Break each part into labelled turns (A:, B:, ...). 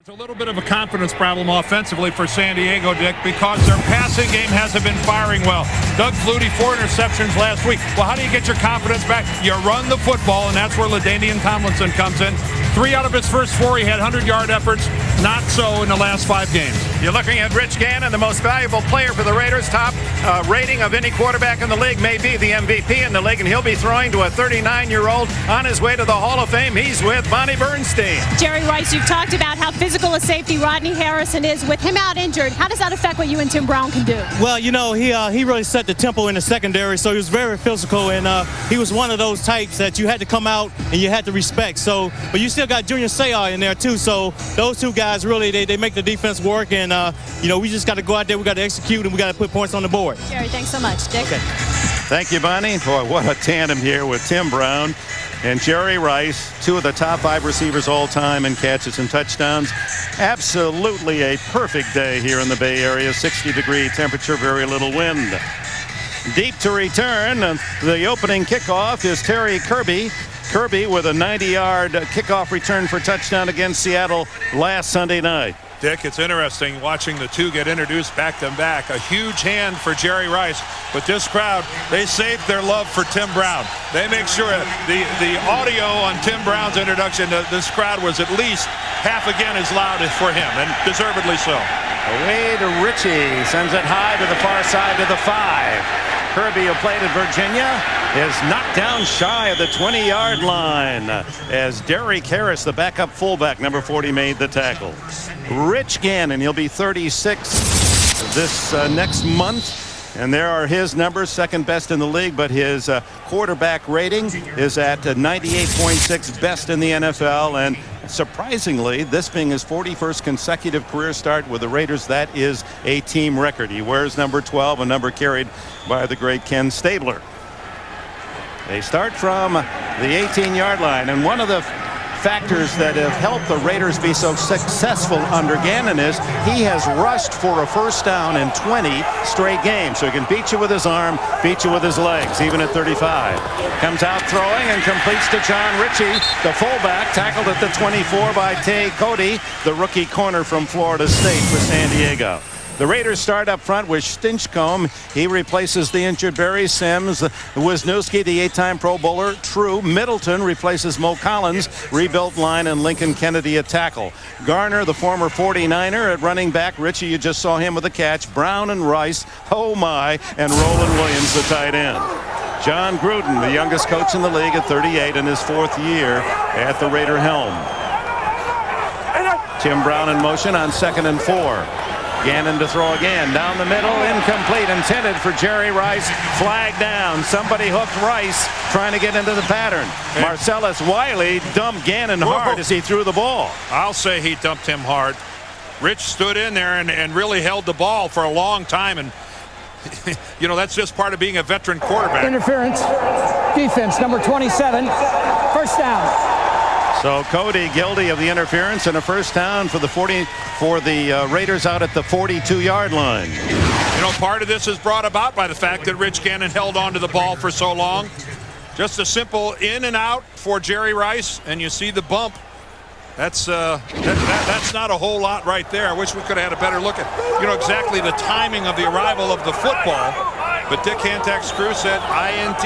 A: There's a little bit of a confidence problem offensively for San Diego, Dick, because their passing game hasn't been firing well. Doug Flutie, 4 interceptions last week. Well, how do you get your confidence back? You run the football, and that's where LaDanian Tomlinson comes in. 3 out of his first 4, he had 100-yard efforts. Not so in the last 5 games.
B: You're looking at Rich Gannon, the most valuable player for the Raiders. Top rating of any quarterback in the league, may be the MVP in the league, and he'll be throwing to a 39-year-old on his way to the Hall of Fame. He's with Bonnie Bernstein.
C: Jerry Rice, you've talked about how physical a safety Rodney Harrison is. With him out injured, how does that affect what you and Tim Brown can do?
D: Well, you know, he really set the tempo in the secondary, so he was very physical, and he was one of those types that you had to come out and you had to respect. So, but you still got Junior Seau in there too, so those two guys really they make the defense work, and you know, we just got to go out there, we got to execute, and we got to put points on the board.
C: Jerry, thanks so much. Dick.
D: Okay.
B: Thank you, Bonnie. Boy, what a tandem here with Tim Brown and Jerry Rice, 2 of the top 5 receivers all time in catches and touchdowns. Absolutely a perfect day here in the Bay Area. 60-degree temperature, very little wind. Deep to return. The opening kickoff is Terry Kirby. Kirby with a 90-yard kickoff return for touchdown against Seattle last Sunday night.
A: Dick, it's interesting watching the two get introduced back to back. A huge hand for Jerry Rice, but this crowd, they saved their love for Tim Brown. They make sure the audio on Tim Brown's introduction, this crowd was at least half again as loud as for him, and deservedly so.
B: Away to Ritchie, sends it high to the far side to the 5. Kirby, who played at Virginia, is knocked down shy of the 20-yard line as Derek Harris, the backup fullback, number 40, made the tackle. Rich Gannon, he'll be 36 this next month, and there are his numbers, second best in the league, but his quarterback rating is at 98.6, best in the NFL, and surprisingly, this being his 41st consecutive career start with the Raiders, that is a team record. He wears number 12, a number carried by the great Ken Stabler. They start from the 18-yard line, and one of the factors that have helped the Raiders be so successful under Gannon is he has rushed for a first down in 20 straight games. So he can beat you with his arm, beat you with his legs, even at 35. Comes out throwing and completes to John Ritchie, the fullback, tackled at the 24 by Tay Cody, the rookie corner from Florida State for San Diego. The Raiders start up front with Stinchcomb. He replaces the injured Barry Sims. Wisniewski, the 8-time Pro Bowler. True. Middleton replaces Mo Collins. Rebuilt line, and Lincoln Kennedy at tackle. Garner, the former 49er, at running back. Ritchie, you just saw him with a catch. Brown and Rice. Oh my. And Roland Williams, the tight end. John Gruden, the youngest coach in the league at 38 in his 4th year at the Raider helm. Tim Brown in motion on 2nd and 4. Gannon to throw again. Down the middle. Incomplete. Intended for Jerry Rice. Flag down. Somebody hooked Rice trying to get into the pattern. Marcellus Wiley dumped Gannon hard as he threw the ball.
A: I'll say he dumped him hard. Rich stood in there and really held the ball for a long time, and you know, that's just part of being a veteran quarterback.
E: Interference. Defense, number 27. First down.
B: So Cody guilty of the interference, and a first down for the Raiders out at the 42-yard line.
A: You know, part of this is brought about by the fact that Rich Gannon held on to the ball for so long. Just a simple in and out for Jerry Rice, and you see the bump. That's not a whole lot right there. I wish we could have had a better look at, you know, exactly the timing of the arrival of the football. But Dick Hantak's crew said INT.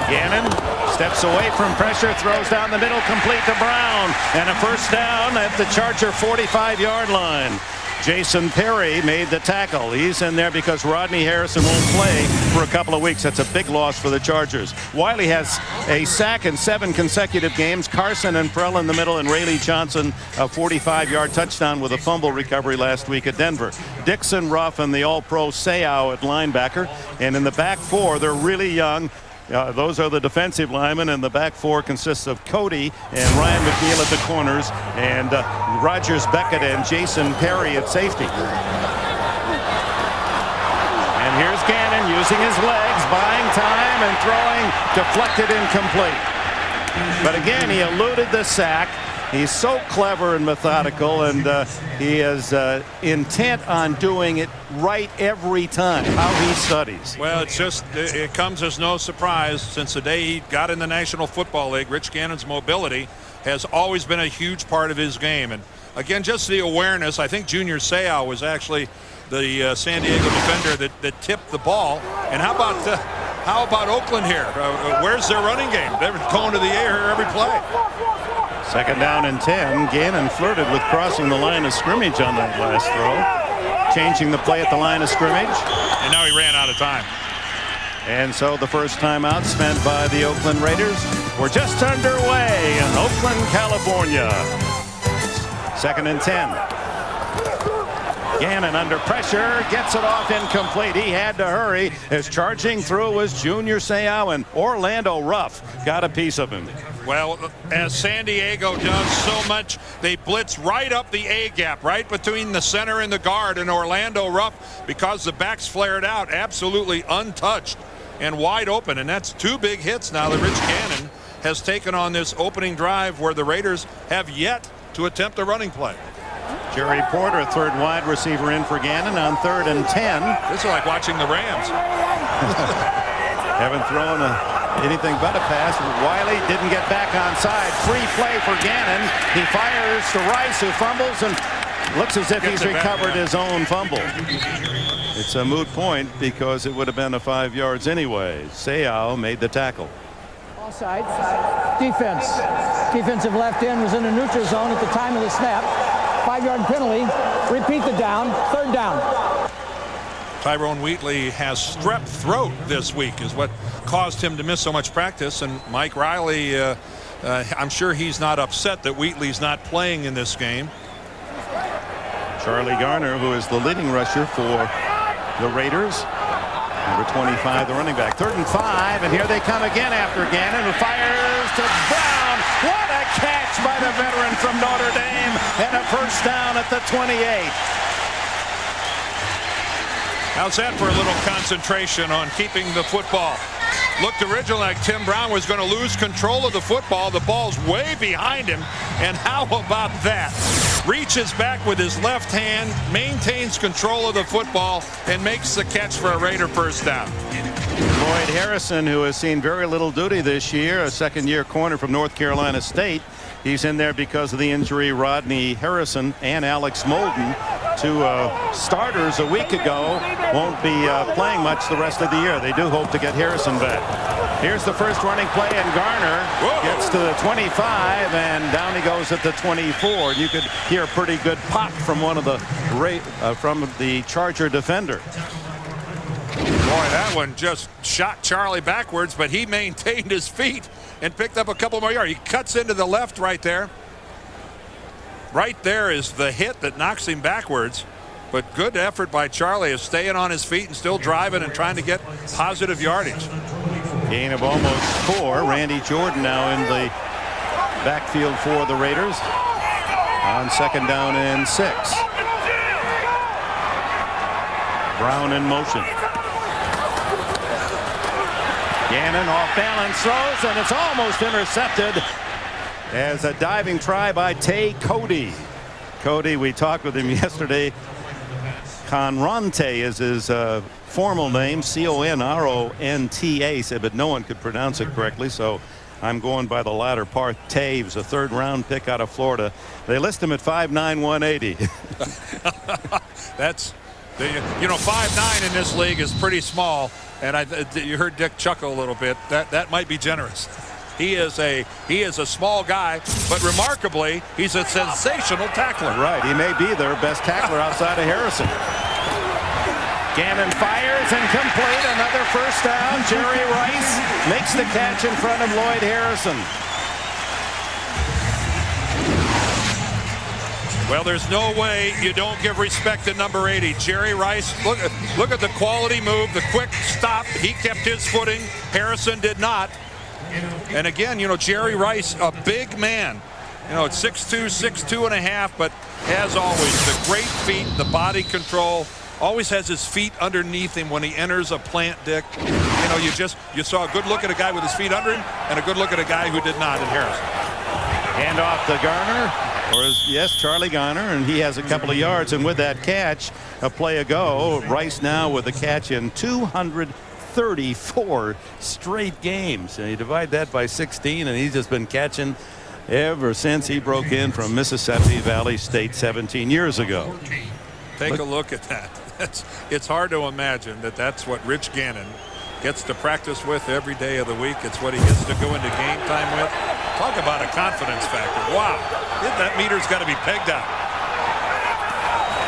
B: Gannon steps away from pressure, throws down the middle, complete to Brown, and a first down at the Charger 45-yard line. Jason Perry made the tackle. He's in there because Rodney Harrison won't play for a couple of weeks. That's a big loss for the Chargers. Wiley has a sack in 7 consecutive games. Carson and Prell in the middle, and Rayleigh Johnson a 45-yard touchdown with a fumble recovery last week at Denver. Dixon, Ruff, and the all-pro Seau at linebacker. And in the back 4, they're really young. Those are the defensive linemen, and the back 4 consists of Cody and Ryan McNeil at the corners, and Rogers Beckett and Jason Perry at safety. And here's Gannon using his legs, buying time and throwing, deflected, incomplete. But again, he eluded the sack. He's so clever and methodical, and he is intent on doing it right every time. How he studies.
A: Well, it comes as no surprise since the day he got in the National Football League. Rich Gannon's mobility has always been a huge part of his game. And again, just the awareness. I think Junior Seau was actually the San Diego defender that tipped the ball. And how about Oakland here? Where's their running game? They're going to the air every play.
B: Second down and 10. Gannon flirted with crossing the line of scrimmage on that last throw. Changing the play at the line of scrimmage.
A: And now he ran out of time.
B: And so the first timeout spent by the Oakland Raiders. We're just underway in Oakland, California. Second and 10. Gannon under pressure, gets it off incomplete. He had to hurry as charging through was Junior Seau, and Orlando Ruff got a piece of him.
A: Well, as San Diego does so much, they blitz right up the A gap, right between the center and the guard, and Orlando Ruff, because the backs flared out, absolutely untouched and wide open. And that's two big hits now that Rich Gannon has taken on this opening drive, where the Raiders have yet to attempt a running play.
B: Jerry Porter, third wide receiver in for Gannon on 3rd and 10.
A: This is like watching the Rams.
B: Haven't thrown anything but a pass. Wiley didn't get back onside. Free play for Gannon. He fires to Rice, who fumbles and looks as if he's recovered his own fumble. It's a moot point because it would have been a 5 yards anyway. Seau made the tackle.
E: Offside. Defense. Defensive left end was in the neutral zone at the time of the snap. 5-yard penalty. Repeat the down. 3rd down.
A: Tyrone Wheatley has strep throat this week, is what caused him to miss so much practice. And Mike Riley, I'm sure he's not upset that Wheatley's not playing in this game.
B: Charlie Garner, who is the leading rusher for the Raiders. Number 25, the running back. 3rd and 5, and here they come again after Gannon, who fires to Brown. What a catch by the veteran from Notre Dame, and a first down at the 28.
A: How's that for a little concentration on keeping the football? Looked originally like Tim Brown was going to lose control of the football. The ball's way behind him, and how about that? Reaches back with his left hand, maintains control of the football, and makes the catch for a Raider first down.
B: Lloyd Harrison, who has seen very little duty this year, a second-year corner from North Carolina State. He's in there because of the injury. Rodney Harrison and Alex Molden, two starters a week ago, won't be playing much the rest of the year. They do hope to get Harrison back. Here's the first running play, and Garner gets to the 25, and down he goes at the 24. You could hear a pretty good pop from one of the from the Charger defender.
A: Boy, that one just shot Charlie backwards, but he maintained his feet and picked up a couple more yards. He cuts into the left right there. Right there is the hit that knocks him backwards. But good effort by Charlie of staying on his feet and still driving and trying to get positive yardage.
B: Gain of almost 4. Randy Jordan now in the backfield for the Raiders on 2nd down and 6. Brown in motion. Gannon off balance throws, and it's almost intercepted as a diving try by Tay Cody. Cody, we talked with him yesterday. Conronte is his formal name, C-O-N-R-O-N-T-A, said, but no one could pronounce it correctly, so I'm going by the latter part. Taves, a 3rd-round pick out of Florida. They list him at 5'9", 180.
A: That's, you know, 5'9" in this league is pretty small, and you heard Dick chuckle a little bit. That might be generous. He is a small guy, but remarkably, he's a sensational tackler.
B: Right, he may be their best tackler outside of Harrison. Gannon fires and complete. Another first down. Jerry Rice makes the catch in front of Lloyd Harrison.
A: Well, there's no way you don't give respect to number 80, Jerry Rice. Look at the quality move, the quick stop. He kept his footing. Harrison did not. And again, you know, Jerry Rice, a big man. You know, it's 6'2", 6'2 and a half, but as always, the great feet, the body control. Always has his feet underneath him when he enters a plant, Dick. You know, you saw a good look at a guy with his feet under him and a good look at a guy who did not in Harrison.
B: Hand off to Garner, yes, Charlie Garner, and he has a couple of yards. And with that catch, a play ago, Rice now with a catch in 234 straight games. And you divide that by 16, and he's just been catching ever since he broke in from Mississippi Valley State 17 years ago.
A: Take a look at that. It's hard to imagine that that's what Rich Gannon gets to practice with every day of the week. It's what he gets to go into game time with. Talk about a confidence factor. Wow. That meter's got to be pegged out.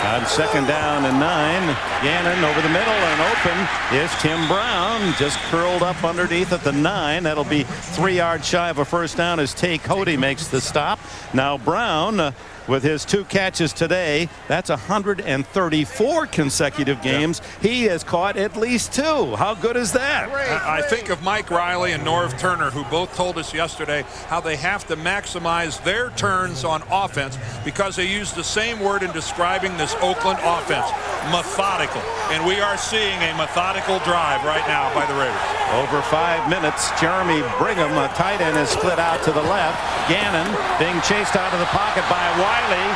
B: On 2nd down and 9, Gannon over the middle and open is Tim Brown, just curled up underneath at the 9. That'll be 3 yards shy of a first down as Tay Cody makes the stop. Now Brown, with his 2 catches today, that's 134 consecutive games. He has caught at least 2. How good is that?
A: I think of Mike Riley and Norv Turner, who both told us yesterday how they have to maximize their turns on offense because they use the same word in describing this Oakland offense, methodical. And we are seeing a methodical drive right now by the Raiders.
B: Over 5 minutes, Jeremy Brigham, a tight end, is split out to the left. Gannon being chased out of the pocket by Wiley,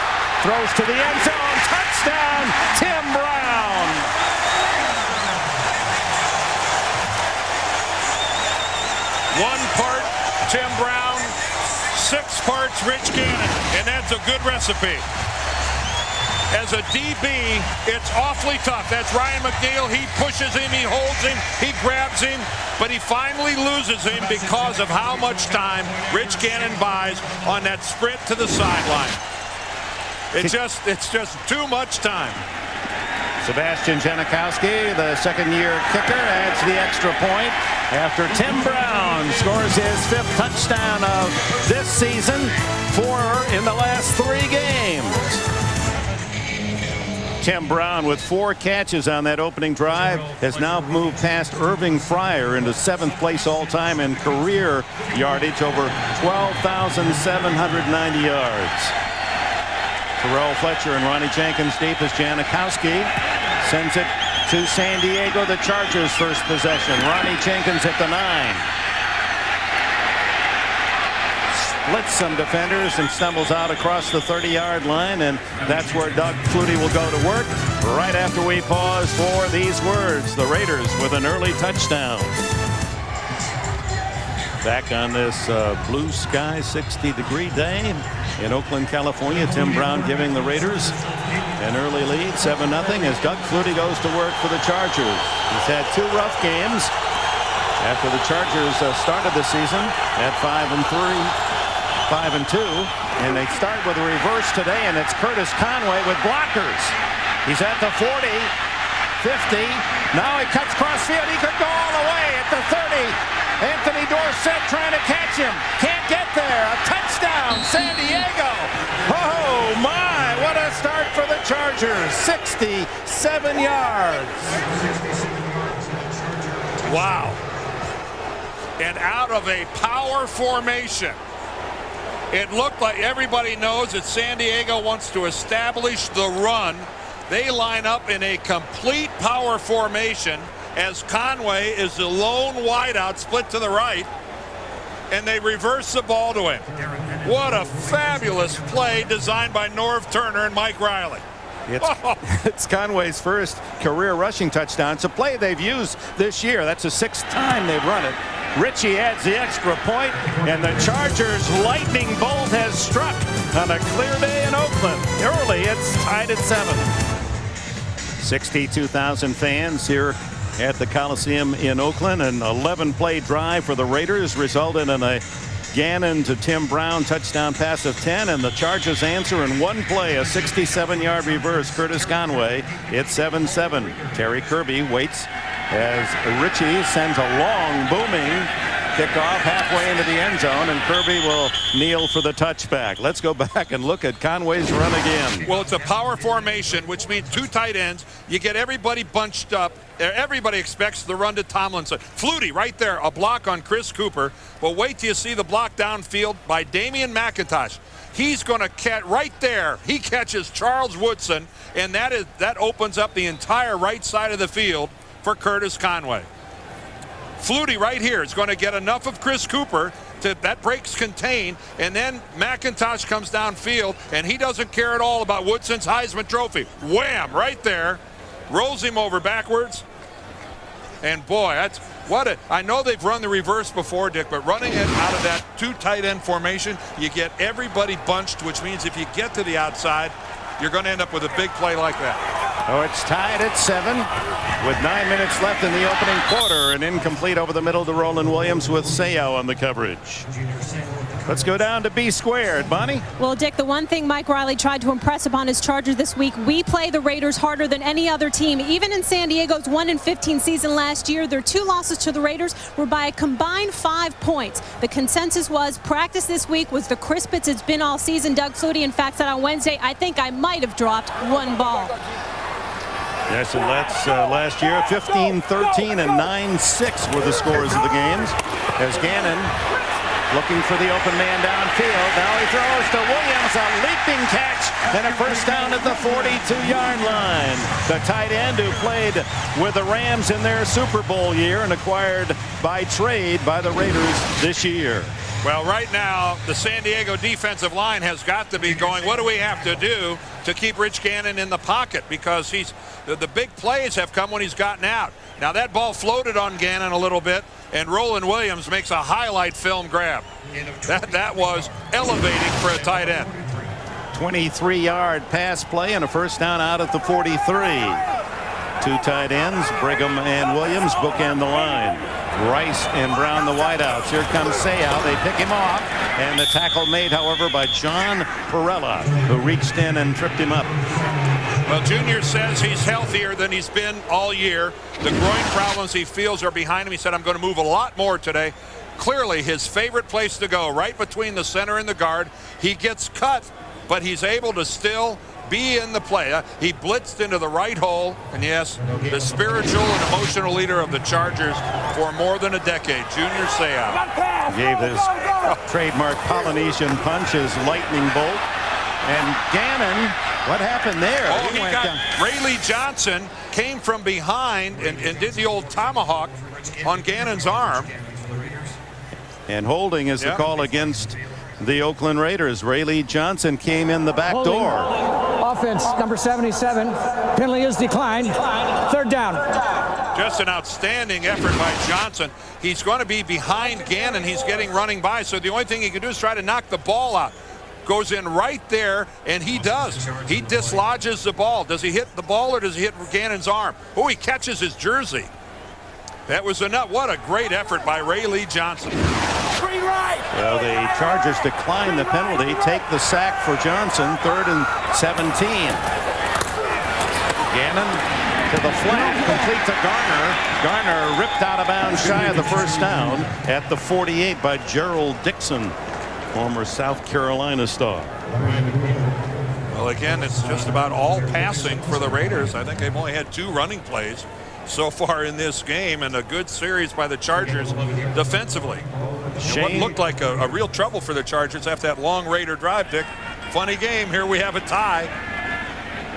B: throws to the end zone. Touchdown, Tim Brown.
A: One part Tim Brown, 6 parts Rich Gannon, and that's a good recipe. As a DB, it's awfully tough. That's Ryan McNeil. He pushes him, he holds him, he grabs him, but he finally loses him because of how much time Rich Gannon buys on that sprint to the sideline. It's just too much time.
B: Sebastian Janikowski, the second-year kicker, adds the extra point after Tim Brown scores his 5th touchdown of this season, 4 in the last 3 games. Tim Brown, with 4 catches on that opening drive, has now moved past Irving Fryer into 7th place all-time in career yardage, over 12,790 yards. Terrell Fletcher and Ronnie Jenkins deep as Janikowski sends it to San Diego, the Chargers' first possession. Ronnie Jenkins at the 9. Splits some defenders and stumbles out across the 30-yard line, and that's where Doug Flutie will go to work right after we pause for these words. The Raiders with an early touchdown. Back on this blue sky 60-degree day in Oakland, California. Tim Brown giving the Raiders an early lead, 7-0, as Doug Flutie goes to work for the Chargers. He's had 2 rough games after the Chargers started the season at 5-2, and they start with a reverse today, and it's Curtis Conway with blockers. He's at the 40, 50. Now he cuts crossfield. He could go all the way at the 30. Anthony Dorsett trying to catch him. Can't get there. A touchdown, San Diego. Oh, my. What a start for the Chargers. 67 yards.
A: Wow. And out of a power formation. It looked like everybody knows that San Diego wants to establish the run. They line up in a complete power formation as Conway is the lone wideout split to the right, and they reverse the ball to him. What a fabulous play designed by Norv Turner and Mike Riley.
B: It's Conway's first career rushing touchdown. It's a play they've used this year. That's the 6th time they've run it. Richie adds the extra point, and the Chargers' lightning bolt has struck on a clear day in Oakland. Early, it's tied at 7. 62,000 fans here at the Coliseum in Oakland. An 11-play drive for the Raiders resulted in a Gannon to Tim Brown touchdown pass of 10, and the Chargers answer in 1 play, a 67-yard reverse. Curtis Conway. It's 7-7. Terry Kirby waits as Richie sends a long booming kickoff halfway into the end zone, and Kirby will kneel for the touchback. Let's go back and look at Conway's run again.
A: Well, it's a power formation, which means 2 tight ends. You get everybody bunched up. Everybody expects the run to Tomlinson. Flutie right there, a block on Chris Cooper. But wait till you see the block downfield by Damian McIntosh. He's going to catch right there. He catches Charles Woodson, and that opens up the entire right side of the field for Curtis Conway. Flutie right here is going to get enough of Chris Cooper to that breaks contain, and then McIntosh comes downfield, and he doesn't care at all about Woodson's Heisman Trophy. Wham! Right there. Rolls him over backwards. And boy, I know they've run the reverse before, Dick, but running it out of that 2 tight end formation, you get everybody bunched, which means if you get to the outside, you're going to end up with a big play like that.
B: Oh, it's tied at 7 with 9 minutes left in the opening quarter, and incomplete over the middle to Roland Williams with Sayao on the coverage. Let's go down to B squared. Bonnie?
C: Well, Dick, the one thing Mike Riley tried to impress upon his Chargers this week, we play the Raiders harder than any other team. Even in San Diego's 1-15 season last year, their 2 losses to the Raiders were by a combined 5 points. The consensus was practice this week was the crispest it's been all season. Doug Flutie, in fact, said on Wednesday, I think I might have dropped 1 ball.
B: Yes, and that's last year. 15-13 and 9-6 were the scores of the games. As Gannon looking for the open man downfield. Now he throws to Williams, a leaping catch, and a first down at the 42-yard line. The tight end who played with the Rams in their Super Bowl year and acquired by trade by the Raiders this year.
A: Well, right now, the San Diego defensive line has got to be going, what do we have to do to keep Rich Gannon in the pocket? Because the big plays have come when he's gotten out. Now, that ball floated on Gannon a little bit, and Roland Williams makes a highlight film grab. That was elevating for a tight end.
B: 23-yard pass play and a first down out at the 43. 2 tight ends, Brigham and Williams, bookend the line. Rice and Brown, the wideouts. Here comes Sayao. They pick him off, and the tackle made, however, by John Perella, who reached in and tripped him up.
A: Well, Junior says he's healthier than he's been all year. The groin problems he feels are behind him. He said, I'm going to move a lot more today. Clearly his favorite place to go, right between the center and the guard. He gets cut, but he's able to still be in the play. He blitzed into the right hole, and yes, the spiritual and emotional leader of the Chargers for more than a decade, Junior Sayao.
B: Gave his trademark Polynesian punch, his lightning bolt. And Gannon, what happened there?
A: Oh, he got Rayleigh Johnson came from behind and did the old tomahawk on Gannon's arm.
B: And holding is the call against the Oakland Raiders. Rayleigh Johnson came in the back door.
E: Offense, number 77. Penalty is declined. 3rd down.
A: Just an outstanding effort by Johnson. He's going to be behind Gannon. He's getting running by, so the only thing he can do is try to knock the ball out. Goes in right there, and he does. He dislodges the ball. Does he hit the ball, or does he hit Gannon's arm? Oh, he catches his jersey. That was enough. What a great effort by Rayleigh Johnson.
B: Well, the Chargers decline the penalty, take the sack for Johnson. 3rd and 17. Gannon to the flat, complete to Garner. Garner ripped out of bounds shy of the first down at the 48 by Gerald Dixon, former South Carolina star.
A: Well, again, it's just about all passing for the Raiders. I think they've only had 2 running plays so far in this game, and a good series by the Chargers defensively. What looked like a real trouble for the Chargers after that long Raider drive, Dick. Funny game. Here we have a tie.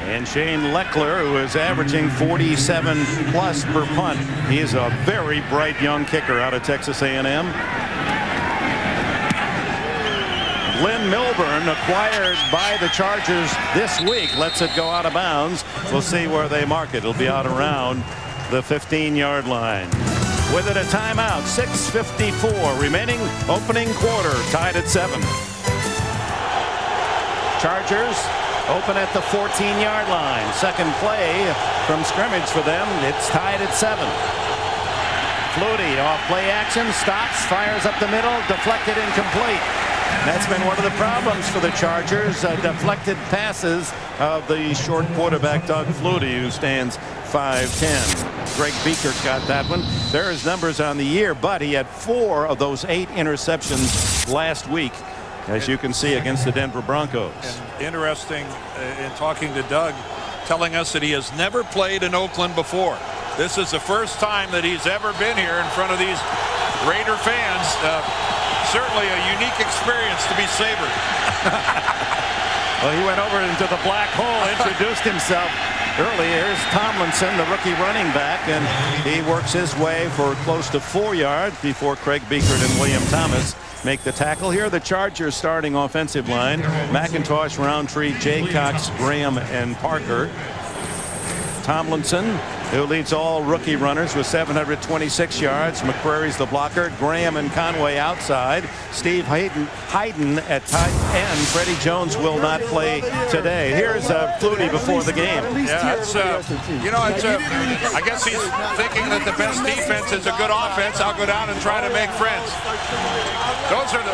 B: And Shane Leckler, who is averaging 47 plus per punt. He is a very bright young kicker out of Texas A&M. Lynn Milburn, acquired by the Chargers this week, lets it go out of bounds. We'll see where they mark it. It'll be out around the 15-yard line. With it, a timeout. 6:54 remaining, opening quarter, tied at 7. Chargers open at the 14-yard line. Second play from scrimmage for them. It's tied at 7. Flutie off play action, stops, fires up the middle, deflected, incomplete. That's been one of the problems for the Chargers. Deflected passes of the short quarterback Doug Flutie, who stands 5'10". Greg Beaker got that one. There are his numbers on the year, but he had 4 of those 8 interceptions last week, as you can see, against the Denver Broncos.
A: And interesting in talking to Doug, telling us that he has never played in Oakland before. This is the first time that he's ever been here in front of these Raider fans. Certainly a unique experience to be savored.
B: Well, he went over into the black hole, introduced himself early. Here's Tomlinson, the rookie running back, and he works his way for close to 4 yards before Craig Beekert and William Thomas make the tackle. Here, the Chargers starting offensive line: McIntosh, Roundtree, Jay Cox, Graham, and Parker. Tomlinson who leads all rookie runners with 726 yards. McCrary's the blocker. Graham and Conway outside. Steve Hayden at tight end. Freddie Jones will not play today. Here's Flutie before the game.
A: Yeah, it's, I guess he's thinking that the best defense is a good offense. I'll go down and try to make friends. Those are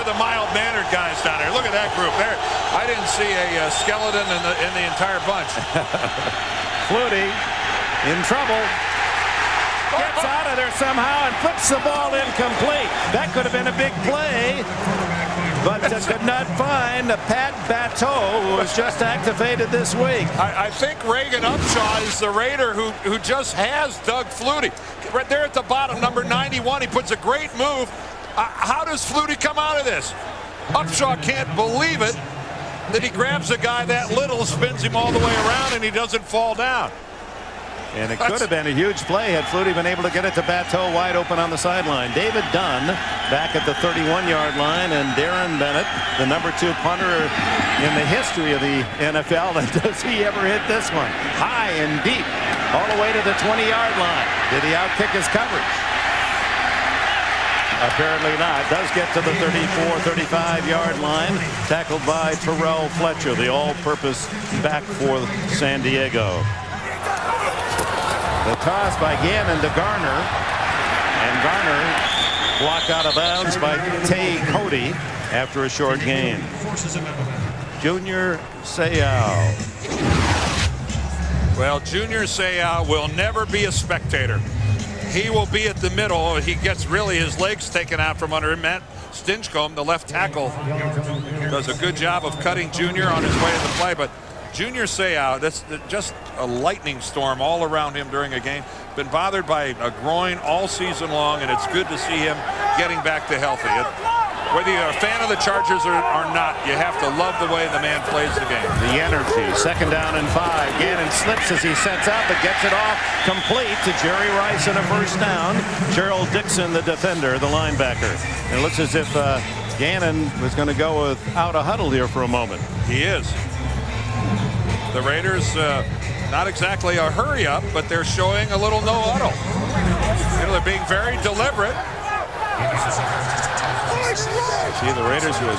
A: the mild-mannered guys down there. Look at that group there. I didn't see a skeleton in the entire bunch.
B: Flutie in trouble. Gets out of there somehow and flips the ball incomplete. That could have been a big play, but could not find Pat Bateau, who was just activated this week.
A: I think Reagan Upshaw is the Raider who just has Doug Flutie. Right there at the bottom, number 91, he puts a great move. How does Flutie come out of this? Upshaw can't believe it that he grabs a guy that little, spins him all the way around, and he doesn't fall down.
B: And it could have been a huge play had Flutie been able to get it to Bateau wide open on the sideline. David Dunn back at the 31-yard line, and Darren Bennett, the number 2 punter in the history of the NFL. And does he ever hit this one? High and deep, all the way to the 20-yard line. Did he outkick his coverage? Apparently not. Does get to the 34, 35-yard line. Tackled by Terrell Fletcher, the all-purpose back for San Diego. The toss by Gannon to Garner. And Garner blocked out of bounds by Tay Cody after a short gain. Junior Seau.
A: Well, Junior Seau will never be a spectator. He will be at the middle. He gets really his legs taken out from under him. Matt Stinchcomb, the left tackle, does a good job of cutting Junior on his way to the play. But Junior Seau, that's just a lightning storm all around him during a game. Been bothered by a groin all season long, and it's good to see him getting back to healthy. Whether you're a fan of the Chargers or not, you have to love the way the man plays the game.
B: The energy. 2nd down and 5. Gannon slips as he sets out, but gets it off complete to Jerry Rice and a first down. Gerald Dixon, the defender, the linebacker. And it looks as if Gannon was going to go without a huddle here for a moment.
A: He is. The Raiders, not exactly a hurry up, but they're showing a little no huddle. They're being very deliberate.
B: See the Raiders with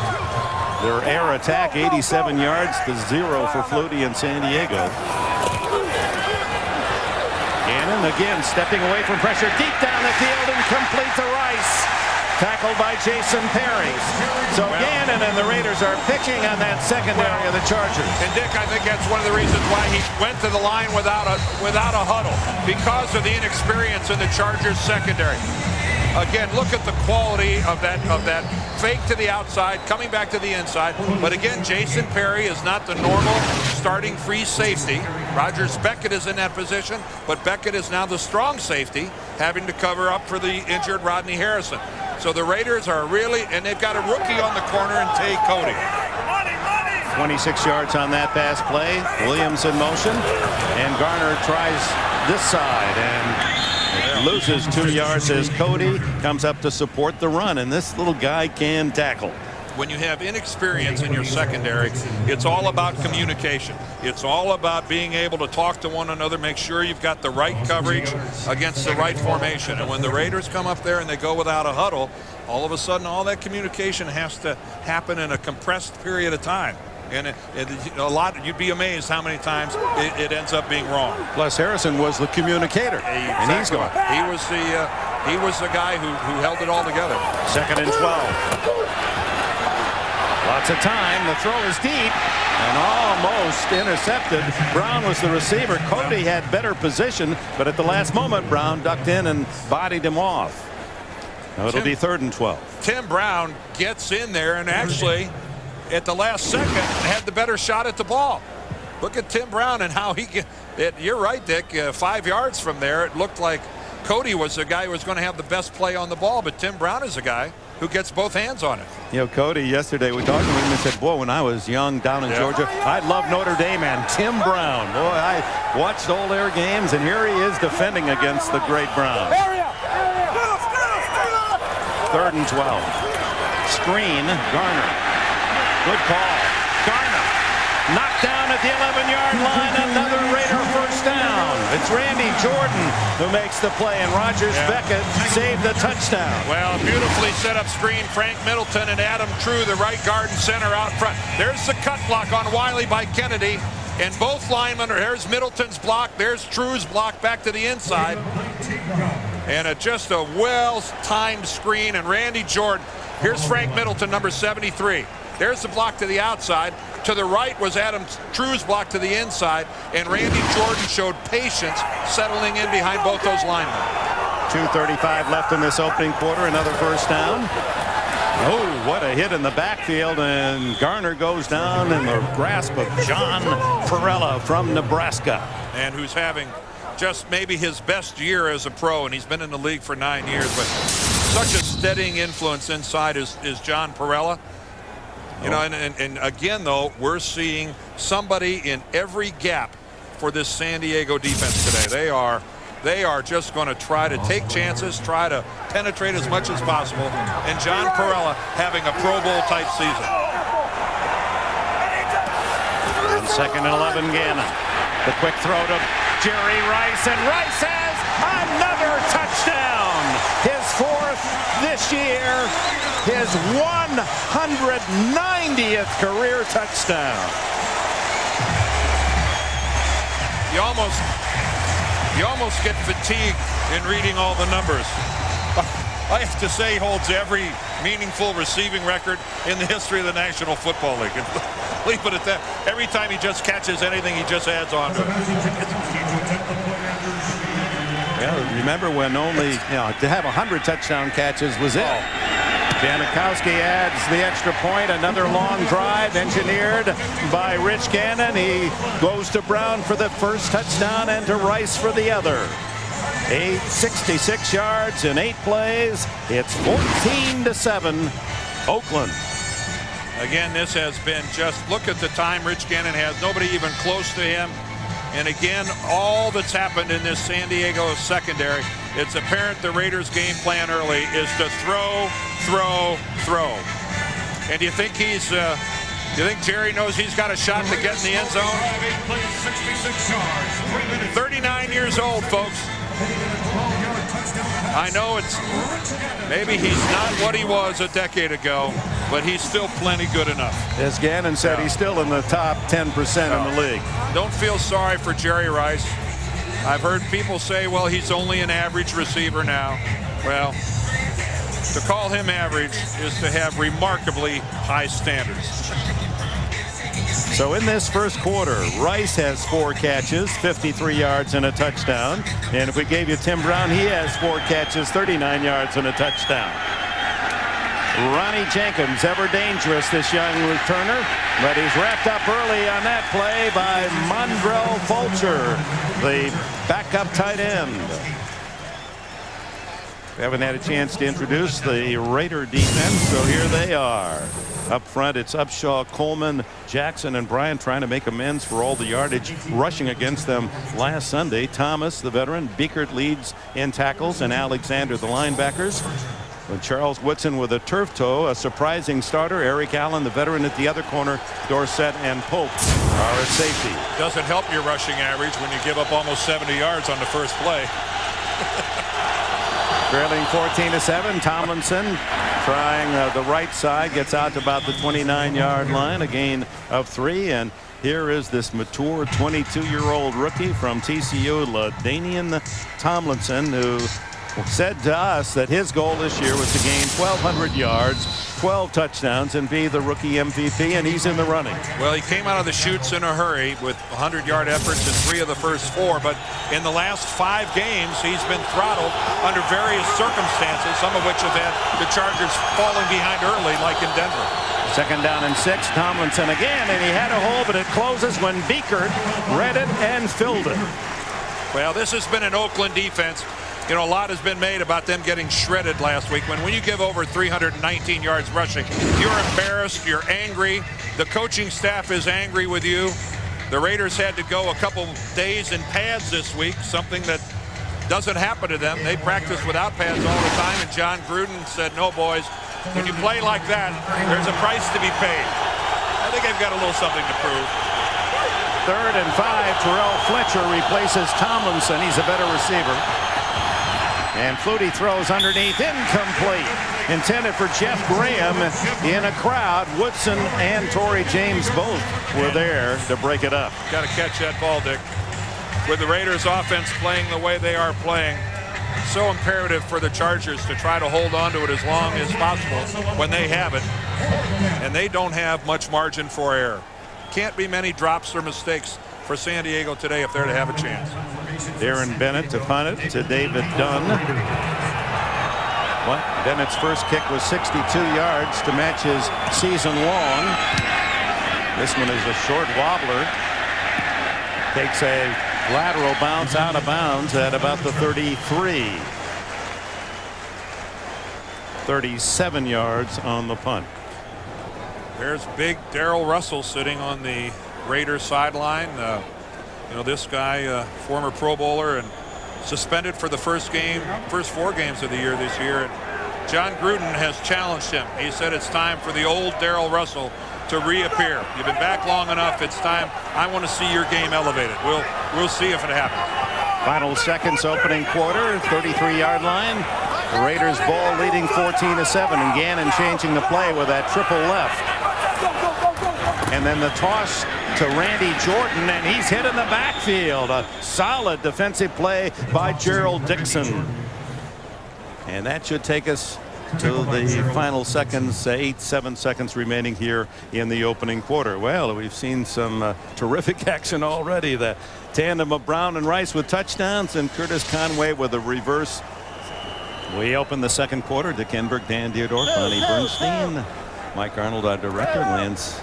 B: their air attack, 87 yards to 0 for Flutie in San Diego. Gannon again stepping away from pressure deep down the field and complete to Rice. Tackled by Jason Perry. So Gannon and the Raiders are picking on that secondary of the Chargers.
A: And Dick, I think that's one of the reasons why he went to the line without a huddle, because of the inexperience in the Chargers secondary. Again, look at the quality of that fake to the outside, coming back to the inside. But again, Jason Perry is not the normal starting free safety. Rogers Beckett is in that position, but Beckett is now the strong safety, having to cover up for the injured Rodney Harrison. So the Raiders are really, and they've got a rookie on the corner in Tay Cody.
B: 26 yards on that pass play. Williams in motion, and Garner tries this side and loses 2 yards as Cody comes up to support the run, and this little guy can tackle.
A: When you have inexperience in your secondary, it's all about communication. It's all about being able to talk to one another, make sure you've got the right coverage against the right formation. And when the Raiders come up there and they go without a huddle, all of a sudden all that communication has to happen in a compressed period of time. And a lot, you'd be amazed how many times it ends up being wrong.
B: Plus Harrison was the communicator, and he's gone.
A: He was the guy who held it all together.
B: 2nd and 12. Lots of time. The throw is deep and almost intercepted. Brown was the receiver. Cody had better position, but at the last moment, Brown ducked in and bodied him off. Now it'll be 3rd and 12.
A: Tim Brown gets in there and actually, at the last second, had the better shot at the ball. Look at Tim Brown and how he get it. You're right, Dick. 5 yards from there, it looked like Cody was the guy who was going to have the best play on the ball, but Tim Brown is the guy who gets both hands on it.
B: You know, Cody, yesterday we talked to him and said, boy, when I was young down in Georgia, I loved Notre Dame and Tim Brown. Boy, I watched all their games, and here he is defending against the great Brown. 3rd and 12. Screen, Garner. Good call. Garner knocked down at the 11-yard line. Another Raider first down. It's Randy Jordan who makes the play, and Rogers Beckett saved the touchdown.
A: Well, beautifully set up screen. Frank Middleton and Adam True, the right guard and center out front. There's the cut block on Wiley by Kennedy. And both linemen are, there's Middleton's block, there's True's block back to the inside. And just a well-timed screen, and Randy Jordan. Here's Frank Middleton, number 73. There's the block to the outside. To the right was Adam True's block to the inside, and Randy Jordan showed patience settling in behind both those linemen.
B: 2:35 left in this opening quarter, another first down. Oh, what a hit in the backfield, and Garner goes down in the grasp of John Perella from Nebraska.
A: And who's having just maybe his best year as a pro, and he's been in the league for 9 years, but such a steadying influence inside is John Perella. You know, and again, though, we're seeing somebody in every gap for this San Diego defense today. They are just going to try to take chances, try to penetrate as much as possible. And John Perella having a Pro Bowl type season.
B: On 2nd and 11, Gannon. The quick throw to Jerry Rice, and Rice has another touchdown. His 4th this year, his 190th career touchdown.
A: You almost get fatigued in reading all the numbers. I have to say he holds every meaningful receiving record in the history of the National Football League. And leave it at that. Every time he just catches anything, he just adds on to it.
B: Yeah, remember when only, to have 100 touchdown catches was it. Janikowski adds the extra point. Another long drive engineered by Rich Gannon. He goes to Brown for the first touchdown and to Rice for the other. 866 yards in 8 plays. It's 14-7 Oakland.
A: Again, this has been just, look at the time Rich Gannon has. Nobody even close to him. And again, all that's happened in this San Diego secondary, it's apparent the Raiders' game plan early is to throw. And do you think Jerry knows he's got a shot to get in the end zone? 39 years old, folks. I know maybe he's not what he was a decade ago, but he's still plenty good enough.
B: As Gannon said, he's still in the top 10% in the league.
A: Don't feel sorry for Jerry Rice. I've heard people say, well, he's only an average receiver now. Well, to call him average is to have remarkably high standards.
B: So in this first quarter, Rice has 4 catches, 53 yards and a touchdown. And if we gave you Tim Brown, he has 4 catches, 39 yards and a touchdown. Ronnie Jenkins, ever dangerous, this young returner, but he's wrapped up early on that play by Mondrell Fulcher, the backup tight end. We haven't had a chance to introduce the Raider defense, so here they are. Up front, it's Upshaw, Coleman, Jackson, and Bryant trying to make amends for all the yardage rushing against them last Sunday. Thomas, the veteran, Biekert leads in tackles, and Alexander, the linebackers. With Charles Woodson with a turf toe, a surprising starter. Eric Allen, the veteran, at the other corner. Dorset and Pope are at safety.
A: Doesn't help your rushing average when you give up almost 70 yards on the first play.
B: Trailing 14-7. Tomlinson trying the right side, gets out to about the 29-yard line, a gain of 3. And here is this mature 22-year-old rookie from TCU, LaDanian Tomlinson, who said to us that his goal this year was to gain 1,200 yards, 12 touchdowns, and be the rookie MVP, and he's in the running.
A: Well, he came out of the chutes in a hurry with 100-yard efforts in 3 of the first 4, but in the last 5 games, he's been throttled under various circumstances, some of which have had the Chargers falling behind early, like in Denver.
B: 2nd down and 6. Tomlinson again, and he had a hole, but it closes when Biekert read it and filled it.
A: Well, this has been an Oakland defense. You know, a lot has been made about them getting shredded last week. When you give over 319 yards rushing, you're embarrassed, you're angry. The coaching staff is angry with you. The Raiders had to go a couple days in pads this week, something that doesn't happen to them. They practice without pads all the time, and John Gruden said, no, boys, when you play like that, there's a price to be paid. I think they've got a little something to prove.
B: 3rd and 5. Terrell Fletcher replaces Tomlinson. He's a better receiver. And Flutie throws underneath, incomplete. Intended for Jeff Graham in a crowd. Woodson and Torrey James both were there to break it up.
A: Got to catch that ball, Dick. With the Raiders offense playing the way they are playing, so imperative for the Chargers to try to hold on to it as long as possible when they have it. And they don't have much margin for error. Can't be many drops or mistakes for San Diego today if they're to have a chance.
B: Darren Bennett to punt it to David Dunn. Bennett's first kick was 62 yards to match his season long. This one is a short wobbler. Takes a lateral bounce out of bounds at about the 33. 37 yards on the punt.
A: There's big Darrell Russell sitting on the Raiders sideline. You know, this guy, former Pro Bowler and suspended for the first 4 games of the year this year. And John Gruden has challenged him. He said it's time for the old Darrell Russell to reappear. You've been back long enough. It's time. I want to see your game elevated. We'll see if it happens.
B: Final seconds, opening quarter, 33-yard line. The Raiders ball leading 14-7, and Gannon changing the play with that triple left. And then the toss to Randy Jordan, and he's hit in the backfield. A solid defensive play by Gerald Dixon. And that should take us to the final seconds, 7 seconds remaining here in the opening quarter. Well, we've seen some terrific action already. The tandem of Brown and Rice with touchdowns, and Curtis Conway with a reverse. We open the second quarter. Dick Enberg, Dan Dierdorf, Bonnie Bernstein, Mike Arnold, our director, Lance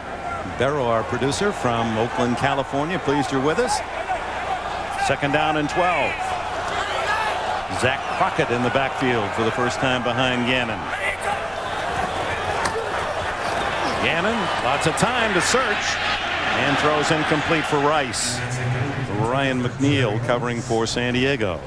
B: Barrow, our producer from Oakland, California. Pleased you're with us. Second down and 12. Zach Crockett in the backfield for the first time behind Gannon. Gannon, lots of time to search, and throws incomplete for Rice. Ryan McNeil covering for San Diego.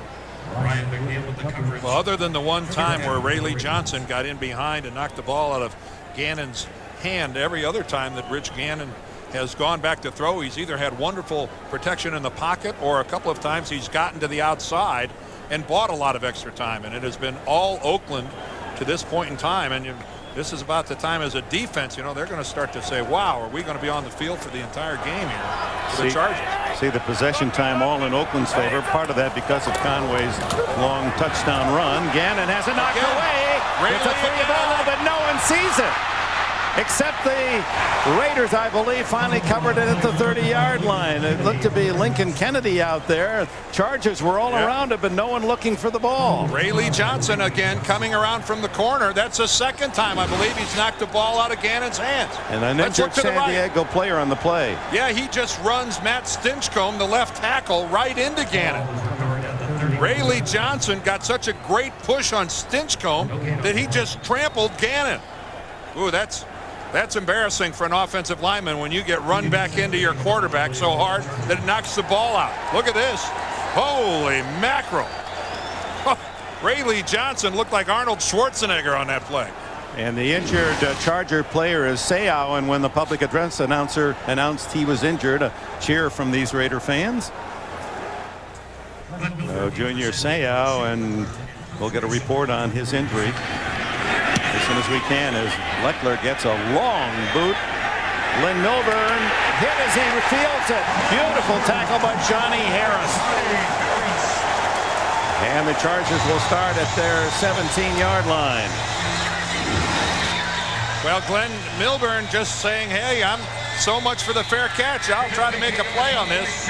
A: Well, other than the one time where Rayleigh Johnson got in behind and knocked the ball out of Gannon's hand, every other time that Rich Gannon has gone back to throw, he's either had wonderful protection in the pocket, or a couple of times he's gotten to the outside and bought a lot of extra time. And it has been all Oakland to this point in time. And this is about the time as a defense, you know, they're going to start to say, wow, are we going to be on the field for the entire game here for the Chargers?
B: See the possession time all in Oakland's favor. Part of that because of Conway's long touchdown run. Gannon has it knocked away. It's a free ball, but no one sees it. Except the Raiders, I believe, finally covered it at the 30-yard line. It looked to be Lincoln Kennedy out there. Chargers were all around it, but no one looking for the ball.
A: Rayleigh Johnson again coming around from the corner. That's the second time, I believe, he's knocked the ball out of Gannon's hands.
B: And an injured San Diego player on the play.
A: Yeah, he just runs Matt Stinchcomb, the left tackle, right into Gannon. Rayleigh Johnson got such a great push on Stinchcomb that he just trampled Gannon. Ooh, that's embarrassing for an offensive lineman when you get run back into your quarterback so hard that it knocks the ball out. Look at this. Holy mackerel. Rayleigh Johnson looked like Arnold Schwarzenegger on that play.
B: And the injured Charger player is Seau, and when the public address announcer announced he was injured, a cheer from these Raider fans. Junior Seau, and we'll get a report on his injury as soon as we can, as Leckler gets a long boot. Lynn Milburn hit as he fields it. Beautiful tackle by Johnny Harris. And the Chargers will start at their 17-yard line.
A: Well, Glenn Milburn just saying, hey, I'm so much for the fair catch. I'll try to make a play on this.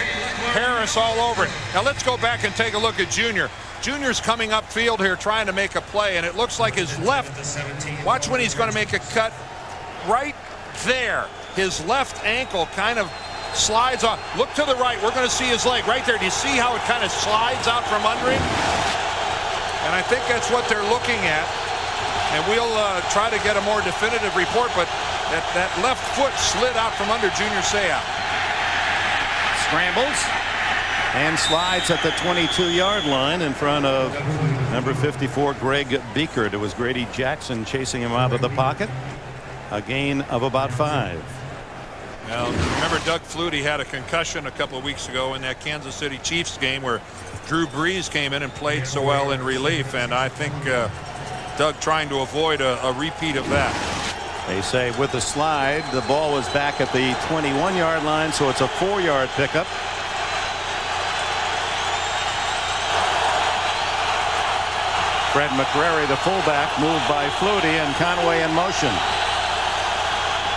A: Harris all over it. Now let's go back and take a look at Junior. Junior's coming upfield here trying to make a play, and it looks like his left. Watch when he's going to make a cut right there. His left ankle kind of slides on. Look to the right. We're going to see his leg right there. Do you see how it kind of slides out from under him? And I think that's what they're looking at. And we'll try to get a more definitive report, but that left foot slid out from under Junior Seau.
B: Scrambles and slides at the 22-yard line in front of number 54, Greg Beekert. It was Grady Jackson chasing him out of the pocket. A gain of about 5.
A: Well, remember Doug Flutie had a concussion a couple of weeks ago in that Kansas City Chiefs game where Drew Brees came in and played so well in relief, and I think Doug trying to avoid a repeat of that.
B: They say with the slide, the ball was back at the 21-yard line, so it's a 4-yard pickup. Fred McCrary, the fullback, moved by Flutie, and Conway in motion.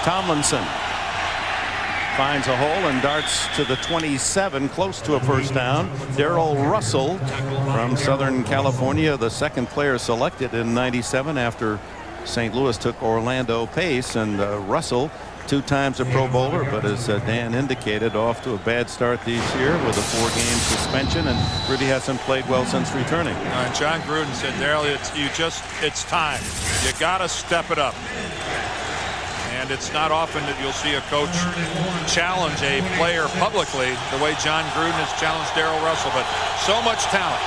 B: Tomlinson finds a hole and darts to the 27, close to a first down. Darrell Russell from Southern California, the second player selected in '97 after St. Louis took Orlando Pace. And Russell, 2 times a Pro Bowler, but as Dan indicated, off to a bad start this year with a 4-game suspension, and really hasn't played well since returning.
A: And John Gruden said, Darrell, it's time. You got to step it up. And it's not often that you'll see a coach challenge a player publicly the way John Gruden has challenged Darrell Russell, but so much talent.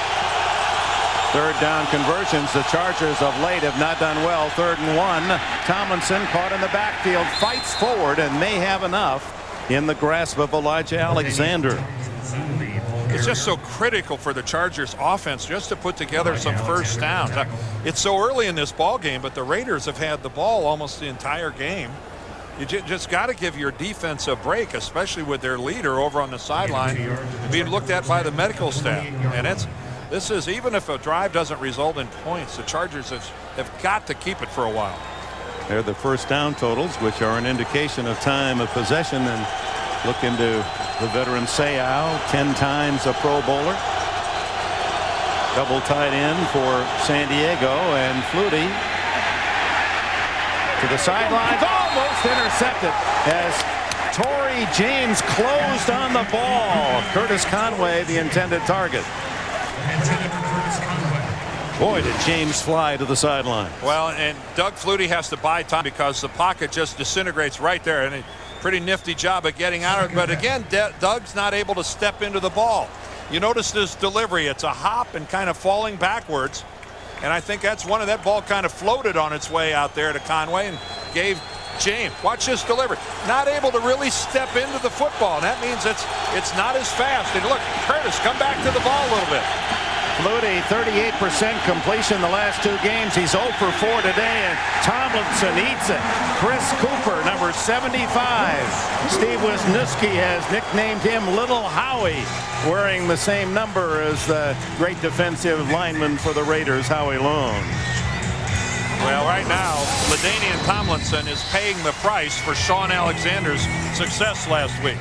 B: Third down conversions. The Chargers of late have not done well. 3rd and 1. Tomlinson caught in the backfield, fights forward, and may have enough in the grasp of Elijah Alexander.
A: It's just so critical for the Chargers offense just to put together some first downs. It's so early in this ball game, but the Raiders have had the ball almost the entire game. You just got to give your defense a break, especially with their leader over on the sideline being looked at by the medical staff. And this is, even if a drive doesn't result in points, the Chargers have got to keep it for a while.
B: They're the first down totals, which are an indication of time of possession. And look into the veteran Seau, 10 times a Pro Bowler. Double tight end for San Diego, and Flutie to the sidelines, almost intercepted as Torrey James closed on the ball. Curtis Conway, the intended target. Boy, did James fly to the sideline.
A: Well, and Doug Flutie has to buy time because the pocket just disintegrates right there, and a pretty nifty job of getting out of it. But again, Doug's not able to step into the ball. You notice this delivery. It's a hop and kind of falling backwards. And I think that's one of that ball kind of floated on its way out there to Conway and gave James. Watch this delivery. Not able to really step into the football. And that means it's not as fast. And look, Curtis, come back to the ball a little bit.
B: Flutie, 38% completion the last 2 games. He's 0 for 4 today, and Tomlinson eats it. Chris Cooper, number 75. Steve Wisniewski has nicknamed him Little Howie, wearing the same number as the great defensive lineman for the Raiders, Howie Long.
A: Well, right now, LaDanian Tomlinson is paying the price for Sean Alexander's success last week.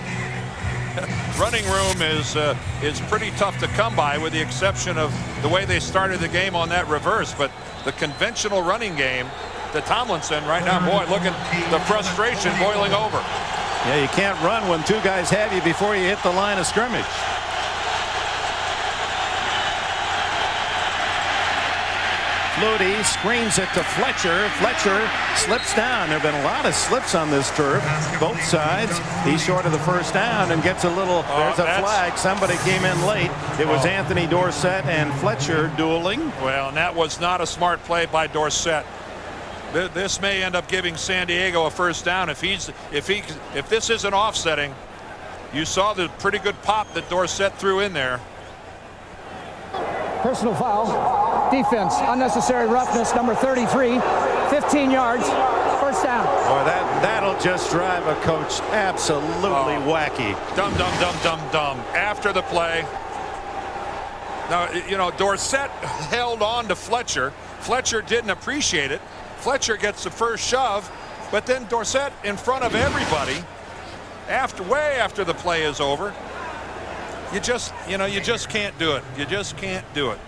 A: Running room is pretty tough to come by, with the exception of the way they started the game on that reverse. But the conventional running game, the Tomlinson right now, boy, look at the frustration boiling over.
B: Yeah, you can't run when 2 guys have you before you hit the line of scrimmage. Flutie screens it to Fletcher. Fletcher slips down. There have been a lot of slips on this turf, both sides. He's short of the first down and gets a little, there's a flag. Somebody came in late. It was Anthony Dorsett and Fletcher dueling.
A: Well, and that was not a smart play by Dorsett. This may end up giving San Diego a first down if this isn't offsetting. You saw the pretty good pop that Dorsett threw in there.
E: Personal foul. Defense, unnecessary roughness, number 33, 15 yards, first down.
B: Boy, that'll just drive a coach absolutely wacky.
A: Dumb. After the play. Now, you know, Dorsett held on to Fletcher. Fletcher didn't appreciate it. Fletcher gets the first shove, but then Dorsett in front of everybody, way after the play is over. You just can't do it. You just can't do it.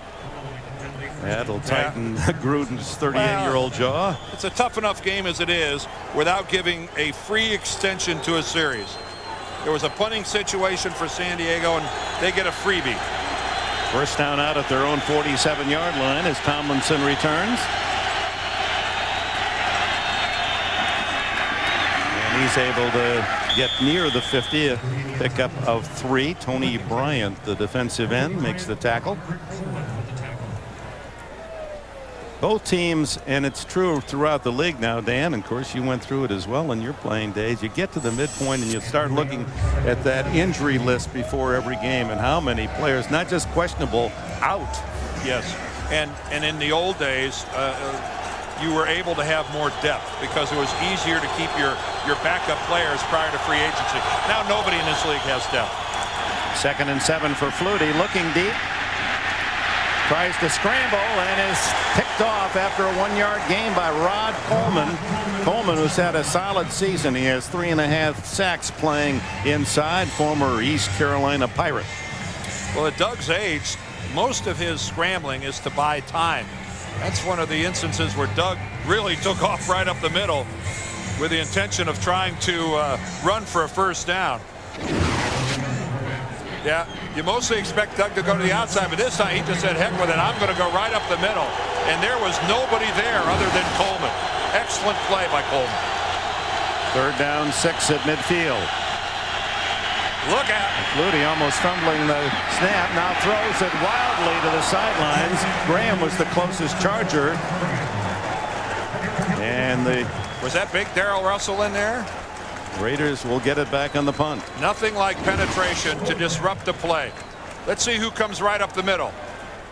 B: That'll tighten Gruden's 38-year-old jaw.
A: It's a tough enough game as it is without giving a free extension to a series. There was a punting situation for San Diego, and they get a freebie.
B: First down out at their own 47-yard line as Tomlinson returns. And he's able to get near the 50, a pickup of 3. Tony Bryant, the defensive end, makes the tackle. Both teams, and it's true throughout the league now, Dan, and of course you went through it as well in your playing days. You get to the midpoint and you start looking at that injury list before every game and how many players, not just questionable, out.
A: Yes, and in the old days, you were able to have more depth because it was easier to keep your backup players prior to free agency. Now nobody in this league has depth.
B: 2nd and 7 for Flutie, looking deep. Tries to scramble and is picked off after a 1-yard gain by Rod Coleman. Coleman, who's had a solid season. He has 3.5 sacks playing inside, former East Carolina Pirate.
A: Well, at Doug's age, most of his scrambling is to buy time. That's one of the instances where Doug really took off right up the middle with the intention of trying to run for a first down. Yeah, you mostly expect Doug to go to the outside, but this time he just said, heck with it, I'm going to go right up the middle. And there was nobody there other than Coleman. Excellent play by Coleman.
B: 3rd down, 6 at midfield.
A: Look out.
B: Flutie almost fumbling the snap, now throws it wildly to the sidelines. Graham was the closest Charger. And
A: was that big Darrell Russell in there?
B: Raiders will get it back on the punt.
A: Nothing like penetration to disrupt the play. Let's see who comes right up the middle.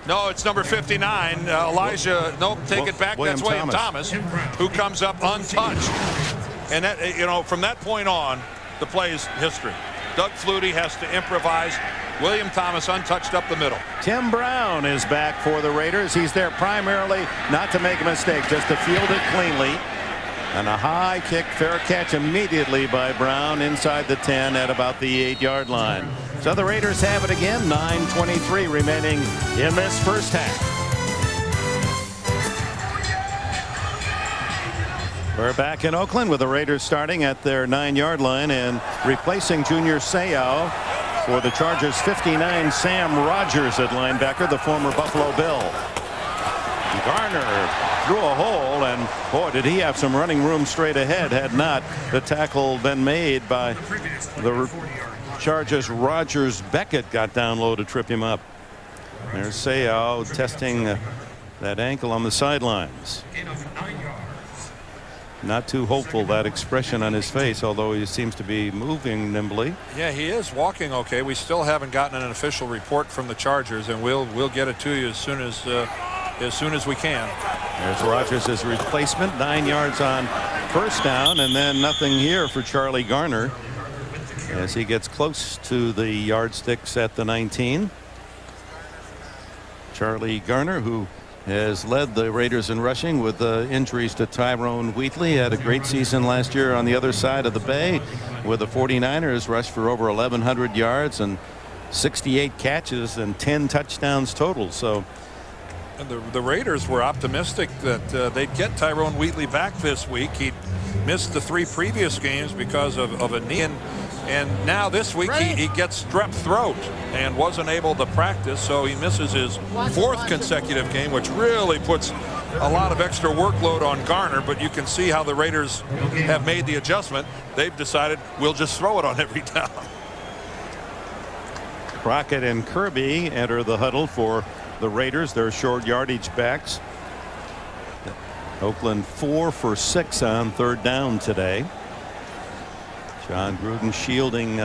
A: No, it's number 59, Elijah. Nope, take it back. That's William Thomas, who comes up untouched. And that, you know, from that point on, the play is history. Doug Flutie has to improvise. William Thomas untouched up the middle.
B: Tim Brown is back for the Raiders. He's there primarily not to make a mistake, just to field it cleanly. And a high kick, fair catch immediately by Brown inside the 10 at about the 8-yard line. So the Raiders have it again. 9:23 remaining in this first half. We're back in Oakland with the Raiders starting at their 9-yard line and replacing Junior Seau for the Chargers. 59, Sam Rogers at linebacker, the former Buffalo Bill. Garner through a hole, and boy, did he have some running room straight ahead. Had not the tackle been made by the Chargers. Rogers. Beckett got down low to trip him up. There's Seau testing that ankle on the sidelines. Not too hopeful, that expression on his face, although he seems to be moving nimbly.
A: Yeah, he is walking okay. We still haven't gotten an official report from the Chargers, and we'll get it to you as soon as we can.
B: There's Rogers' replacement, 9 yards on first down, and then nothing here for Charlie Garner as he gets close to the yardsticks at the 19. Charlie Garner, who has led the Raiders in rushing with injuries to Tyrone Wheatley, had a great season last year on the other side of the bay with the 49ers, rushed for over 1,100 yards and 68 catches and 10 touchdowns total. So
A: and the Raiders were optimistic that they'd get Tyrone Wheatley back this week. He'd missed the 3 previous games because of a knee, and now this week he gets strep throat and wasn't able to practice, so he misses his 4th consecutive game, which really puts a lot of extra workload on Garner. But you can see how the Raiders have made the adjustment. They've decided we'll just throw it on every down.
B: Crockett and Kirby enter the huddle for the Raiders, their short yardage backs. Oakland 4 for 6 on 3rd down today. John Gruden shielding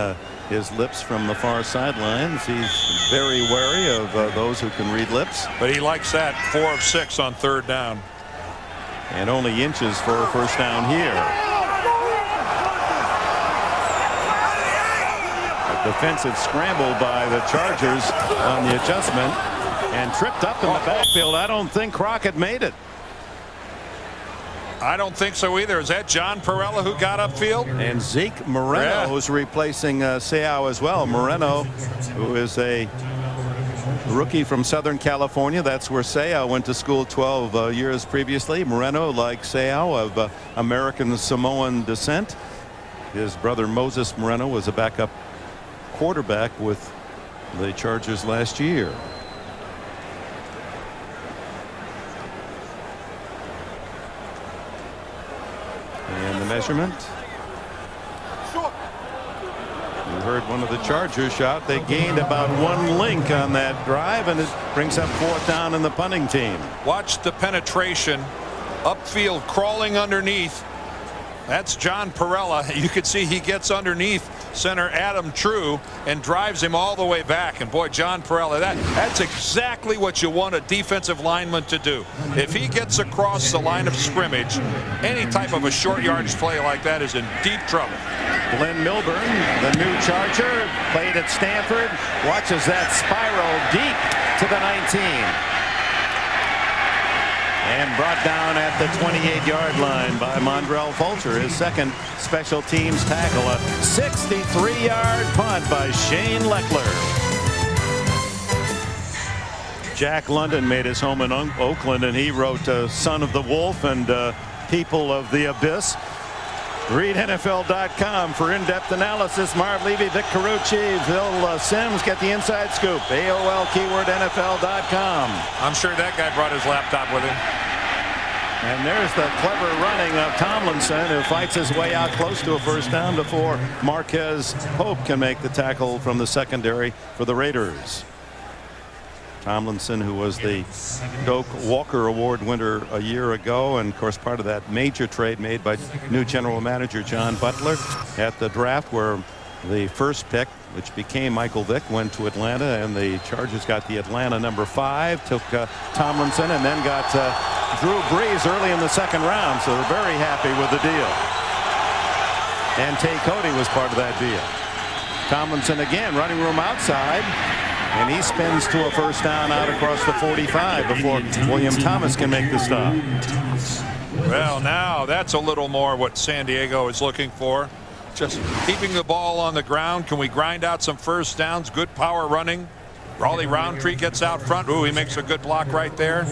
B: his lips from the far sidelines. He's very wary of those who can read lips.
A: But he likes that. 4 of 6 on 3rd down.
B: And only inches for a first down here. A defensive scramble by the Chargers on the adjustment and tripped up in the backfield. I don't think Crockett made it.
A: I don't think so either. Is that John Perella who got upfield?
B: And Zeke Moreno is replacing Seau as well. Moreno, who is a rookie from Southern California. That's where Seau went to school 12 years previously. Moreno, like Seau, of American Samoan descent. His brother Moses Moreno was a backup quarterback with the Chargers last year. And the measurement. heard one of the Chargers shout. They gained about 1 link on that drive, and it brings up 4th down in the punting team.
A: Watch the penetration upfield, crawling underneath. That's John Perella. You could see he gets underneath center Adam True and drives him all the way back. And boy, John Perella, that's exactly what you want a defensive lineman to do. If he gets across the line of scrimmage, any type of a short yardage play like that is in deep trouble.
B: Glenn Milburn, the new Charger, played at Stanford, watches that spiral deep to the 19. And brought down at the 28-yard line by Mondrell Fulcher, his second special teams tackle. A 63-yard punt by Shane Leckler. Jack London made his home in Oakland, and he wrote Son of the Wolf and People of the Abyss. Read NFL.com for in-depth analysis. Marv Levy, Vic Carucci, Phil Sims get the inside scoop. AOL keyword NFL.com.
A: I'm sure that guy brought his laptop with him.
B: And there's the clever running of Tomlinson, who fights his way out close to a first down before Marquez Pope can make the tackle from the secondary for the Raiders. Tomlinson, who was the Doak Walker Award winner a year ago, and of course part of that major trade made by new general manager John Butler at the draft, where the first pick, which became Michael Vick, went to Atlanta, and the Chargers got the Atlanta number 5, took Tomlinson, and then got Drew Brees early in the second round, so they're very happy with the deal. And Tay Cody was part of that deal. Tomlinson again, running room outside. And he spins to a first down out across the 45 before William Thomas can make the stop.
A: Well, now that's a little more what San Diego is looking for. Just keeping the ball on the ground. Can we grind out some first downs? Good power running. Raleigh Roundtree gets out front. Ooh, he makes a good block right there.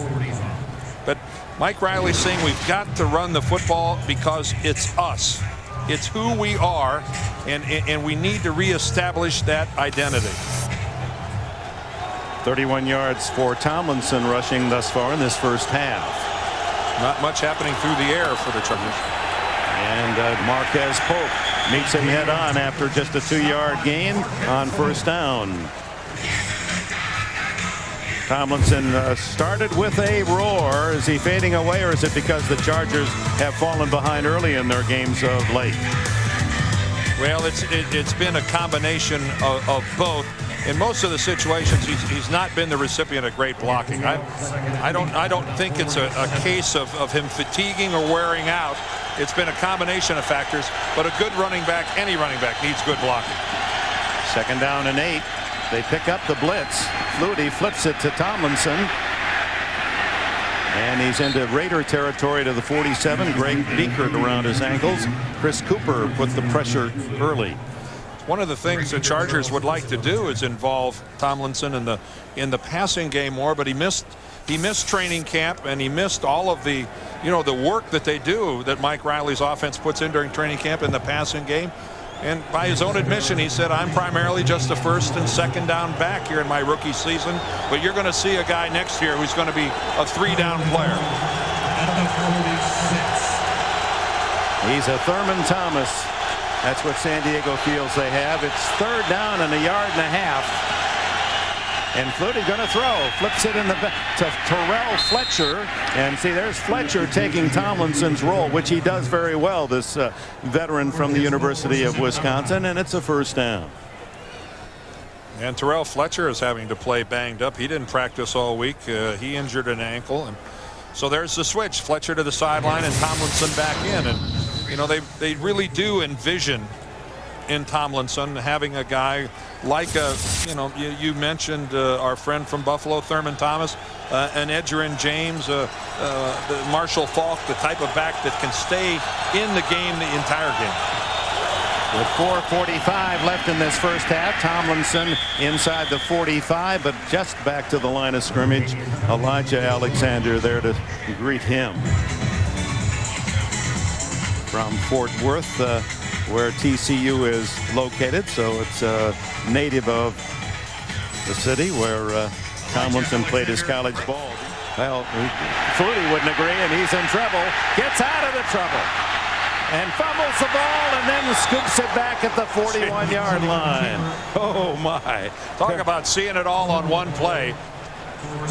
A: But Mike Riley's saying we've got to run the football because it's us. It's who we are, and we need to reestablish that identity.
B: 31 yards for Tomlinson rushing thus far in this first half.
A: Not much happening through the air for the Chargers.
B: And Marquez Pope meets him head on after just a 2-yard gain on first down. Tomlinson started with a roar. Is he fading away, or is it because the Chargers have fallen behind early in their games of late?
A: Well, it's been a combination of both. In most of the situations, he's not been the recipient of great blocking. I don't think it's a case of him fatiguing or wearing out. It's been a combination of factors, but a good running back, any running back, needs good blocking.
B: 2nd down and 8. They pick up the blitz. Flutie flips it to Tomlinson. And he's into Raider territory to the 47. Greg Biekert around his ankles. Chris Cooper put the pressure early.
A: One of the things the Chargers would like to do is involve Tomlinson in the passing game more, but he missed training camp, and he missed all of the the work that they do, that Mike Riley's offense puts in during training camp in the passing game. And by his own admission, he said, I'm primarily just a 1st and 2nd down back here in my rookie season, but you're going to see a guy next year who's going to be a 3-down player.
B: He's a Thurman Thomas. That's what San Diego feels they have. It's 3rd down and 1.5 yards. And Flutie going to throw. Flips it in the back to Terrell Fletcher. And see, there's Fletcher taking Tomlinson's role, which he does very well, this veteran from the University of Wisconsin. And it's a 1st down.
A: And Terrell Fletcher is having to play banged up. He didn't practice all week. He injured an ankle. And so there's the switch. Fletcher to the sideline and Tomlinson back in. And they really do envision in Tomlinson having a guy like you mentioned our friend from Buffalo, Thurman Thomas, an Edgerrin James, the Marshall Faulk, the type of back that can stay in the game the entire game.
B: With 4:45 left in this first half, Tomlinson inside the 45, but just back to the line of scrimmage. Elijah Alexander there to greet him. From Fort Worth, where TCU is located, so it's a native of the city where Tomlinson played his college ball. Well, Flutie wouldn't agree, and he's in trouble. Gets out of the trouble. and fumbles the ball and then scoops it back at the 41-yard line. Oh, my.
A: Talk about seeing it all on one play.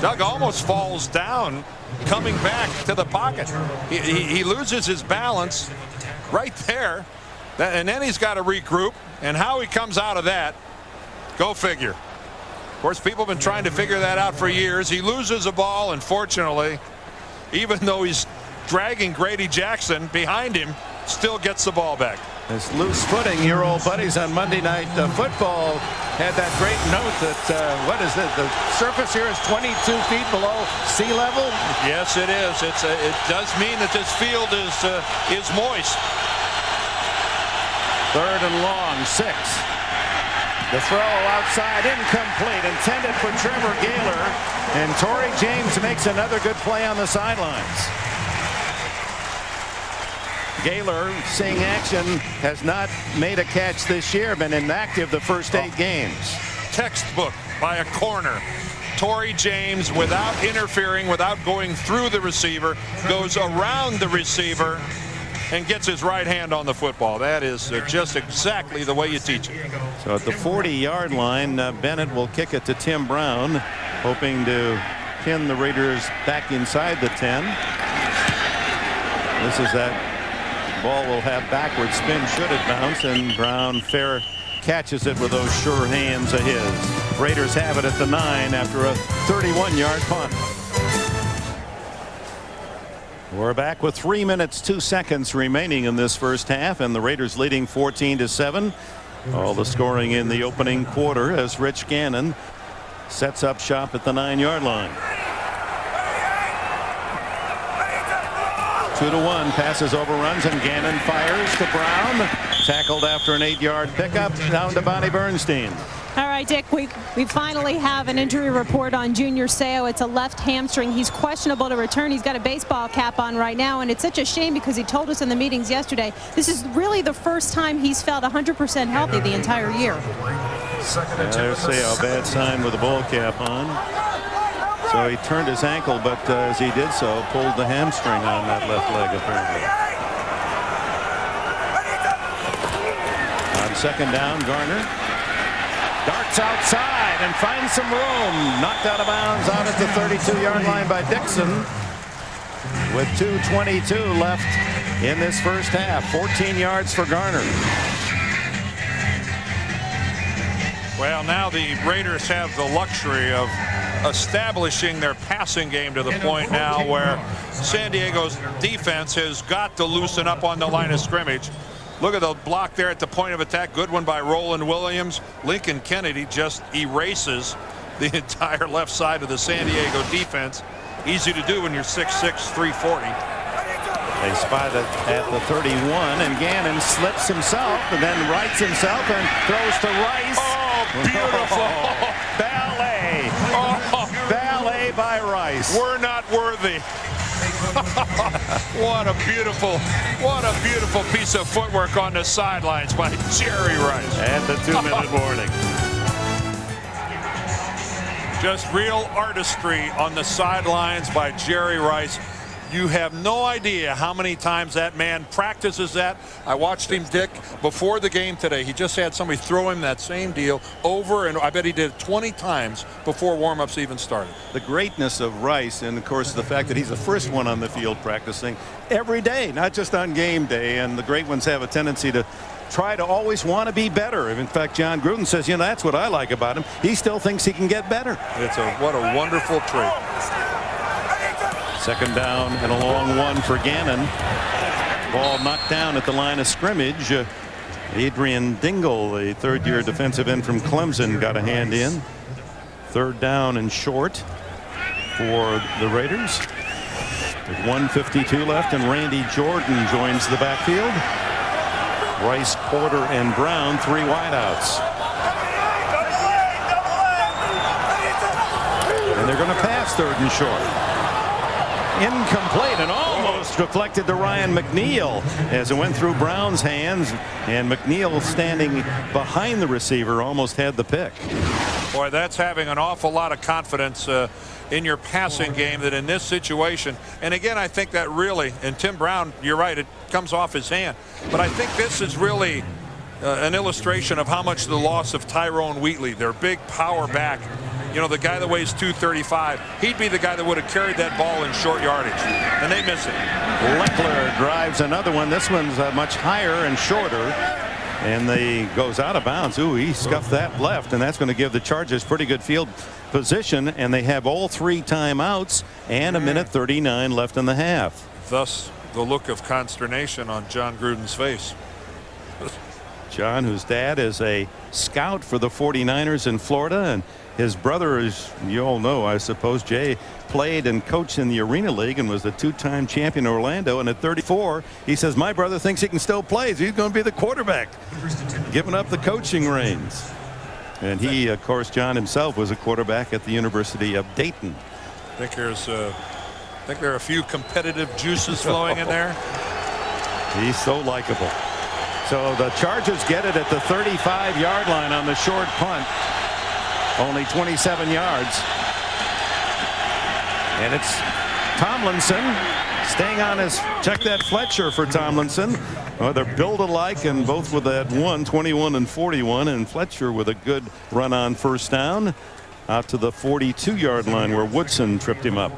A: Doug almost falls down coming back to the pocket. He loses his balance right there, and then he's got to regroup, and how he comes out of that, go figure. Of course, people have been trying to figure that out for years. He loses a ball, and fortunately, even though he's dragging Grady Jackson behind him, still gets the ball back.
B: This loose footing, your old buddies on Monday Night Football had that great note that, what is it, the surface here is 22 feet below sea level?
A: Yes, it is. It does mean that this field is moist.
B: 3rd and long, 6. The throw outside, incomplete, intended for Trevor Gaylor, and Torrey James makes another good play on the sidelines. Gaylor, seeing action, has not made a catch this year, been inactive the first 8 games.
A: Textbook by a corner. Torrey James, without interfering, without going through the receiver, goes around the receiver and gets his right hand on the football. That is just exactly the way you teach it.
B: So at the 40-yard line, Bennett will kick it to Tim Brown, hoping to pin the Raiders back inside the 10. This is that ball will have backward spin should it bounce, and Brown fair catches it with those sure hands of his. Raiders have it at the 9 after a 31-yard punt. We're back with 3 minutes 2 seconds remaining in this first half, and the Raiders leading 14-7. All the scoring in the opening quarter as Rich Gannon sets up shop at the 9-yard line. 2-1, passes overruns, and Gannon fires to Brown. Tackled after an 8-yard pickup, down to Bonnie Bernstein.
C: All right, Dick, we finally have an injury report on Junior Seau. It's a left hamstring. He's questionable to return. He's got a baseball cap on right now, and it's such a shame because he told us in the meetings yesterday this is really the first time he's felt 100% healthy the entire year.
B: There's Seau, bad sign with a ball cap on. So he turned his ankle, but as he did so, pulled the hamstring on that left leg, apparently. On 2nd down, Garner darts outside and finds some room. Knocked out of bounds out at the 32-yard line by Dixon. With 2:22 left in this first half. 14 yards for Garner.
A: Well, now the Raiders have the luxury of establishing their passing game to the point now where San Diego's defense has got to loosen up on the line of scrimmage. Look at the block there at the point of attack. Good one by Roland Williams. Lincoln Kennedy just erases the entire left side of the San Diego defense. Easy to do when you're 6'6", 340.
B: They spy that at the 31, and Gannon slips himself and then rights himself and throws to Rice.
A: Oh, beautiful.
B: Ballet. Ballet by Rice.
A: We're not worthy. What a beautiful piece of footwork on the sidelines by Jerry Rice.
B: And the 2-minute warning.
A: Just real artistry on the sidelines by Jerry Rice. You have no idea how many times that man practices that. I watched him, Dick, before the game today. He just had somebody throw him that same deal over, and I bet he did it 20 times before warm-ups even started.
B: The greatness of Rice, and of course the fact that he's the first one on the field practicing every day, not just on game day. And the great ones have a tendency to try to always want to be better. In fact, John Gruden says, you know, that's what I like about him. He still thinks he can get better.
A: What a wonderful trait.
B: 2nd down and a long one for Gannon. Ball knocked down at the line of scrimmage. Adrian Dingle, the 3rd-year defensive end from Clemson, got a hand in. 3rd down and short for the Raiders. With 1:52 left, and Randy Jordan joins the backfield. Rice, Porter, and Brown, 3 wideouts. And they're going to pass 3rd and short. Incomplete, and almost deflected to Ryan McNeil as it went through Brown's hands, and McNeil, standing behind the receiver, almost had the pick.
A: Boy, that's having an awful lot of confidence in your passing game, that in this situation, and again, I think that really, and Tim Brown, you're right, it comes off his hand, but I think this is really an illustration of how much the loss of Tyrone Wheatley, their big power back, you know, the guy that weighs 235, he'd be the guy that would have carried that ball in short yardage, and they miss it.
B: Leckler drives another one. This one's much higher and shorter, and they goes out of bounds. Ooh, he scuffed that left, and that's going to give the Chargers pretty good field position, and they have all 3 timeouts and 1:39 left in the half.
A: Thus the look of consternation on John Gruden's face.
B: John, whose dad is a scout for the 49ers in Florida, and his brother, as you all know, I suppose, Jay, played and coached in the Arena League and was the 2-time champion in Orlando. And at 34, he says, my brother thinks he can still play. So he's going to be the quarterback, giving up the coaching reins. And he, of course, John himself was a quarterback at the University of Dayton.
A: I think there are a few competitive juices flowing in there.
B: He's so likable. So the Chargers get it at the 35-yard line on the short punt. Only 27 yards. And it's Tomlinson staying on his, check that Fletcher for Tomlinson. Well, they're built alike, and both with that 21 and 41, and Fletcher with a good run on first down out to the 42-yard line where Woodson tripped him up.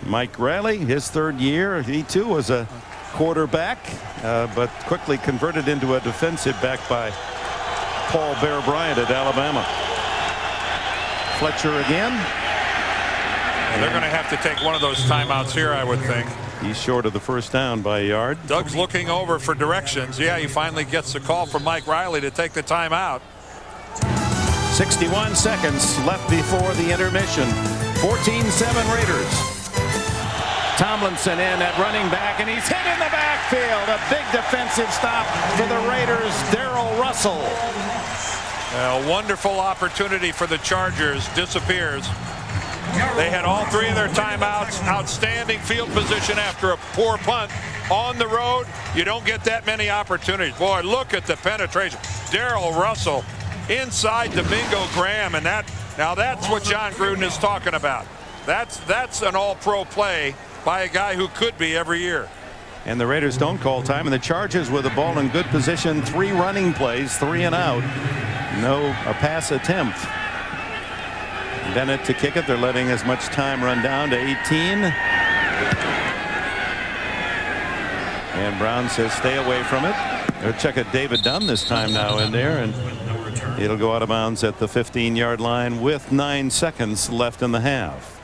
B: Mike Riley, his 3rd year, he too was a quarterback, but quickly converted into a defensive back by Paul Bear Bryant at Alabama. Fletcher again.
A: And they're going to have to take one of those timeouts here, I would think.
B: He's short of the first down by a yard.
A: Doug's looking over for directions. Yeah, he finally gets the call from Mike Riley to take the timeout.
B: 61 seconds left before the intermission. 14-7 Raiders. Tomlinson in at running back, and he's hit in the backfield. A big defensive stop for the Raiders. Darrell Russell.
A: A wonderful opportunity for the Chargers disappears. They had all 3 of their timeouts. Outstanding field position after a poor punt. On the road, you don't get that many opportunities. Boy, look at the penetration. Darrell Russell inside Domingo Graham, and now that's what John Gruden is talking about. That's an all-pro play by a guy who could be every year.
B: And the Raiders don't call time, and the Chargers with the ball in good position. 3 running plays, 3 and out. A pass attempt. Bennett to kick it. They're letting as much time run down to 18. And Brown says stay away from it. They'll check it. David Dunn this time now in there, and it'll go out of bounds at the 15-yard line with 9 seconds left in the half.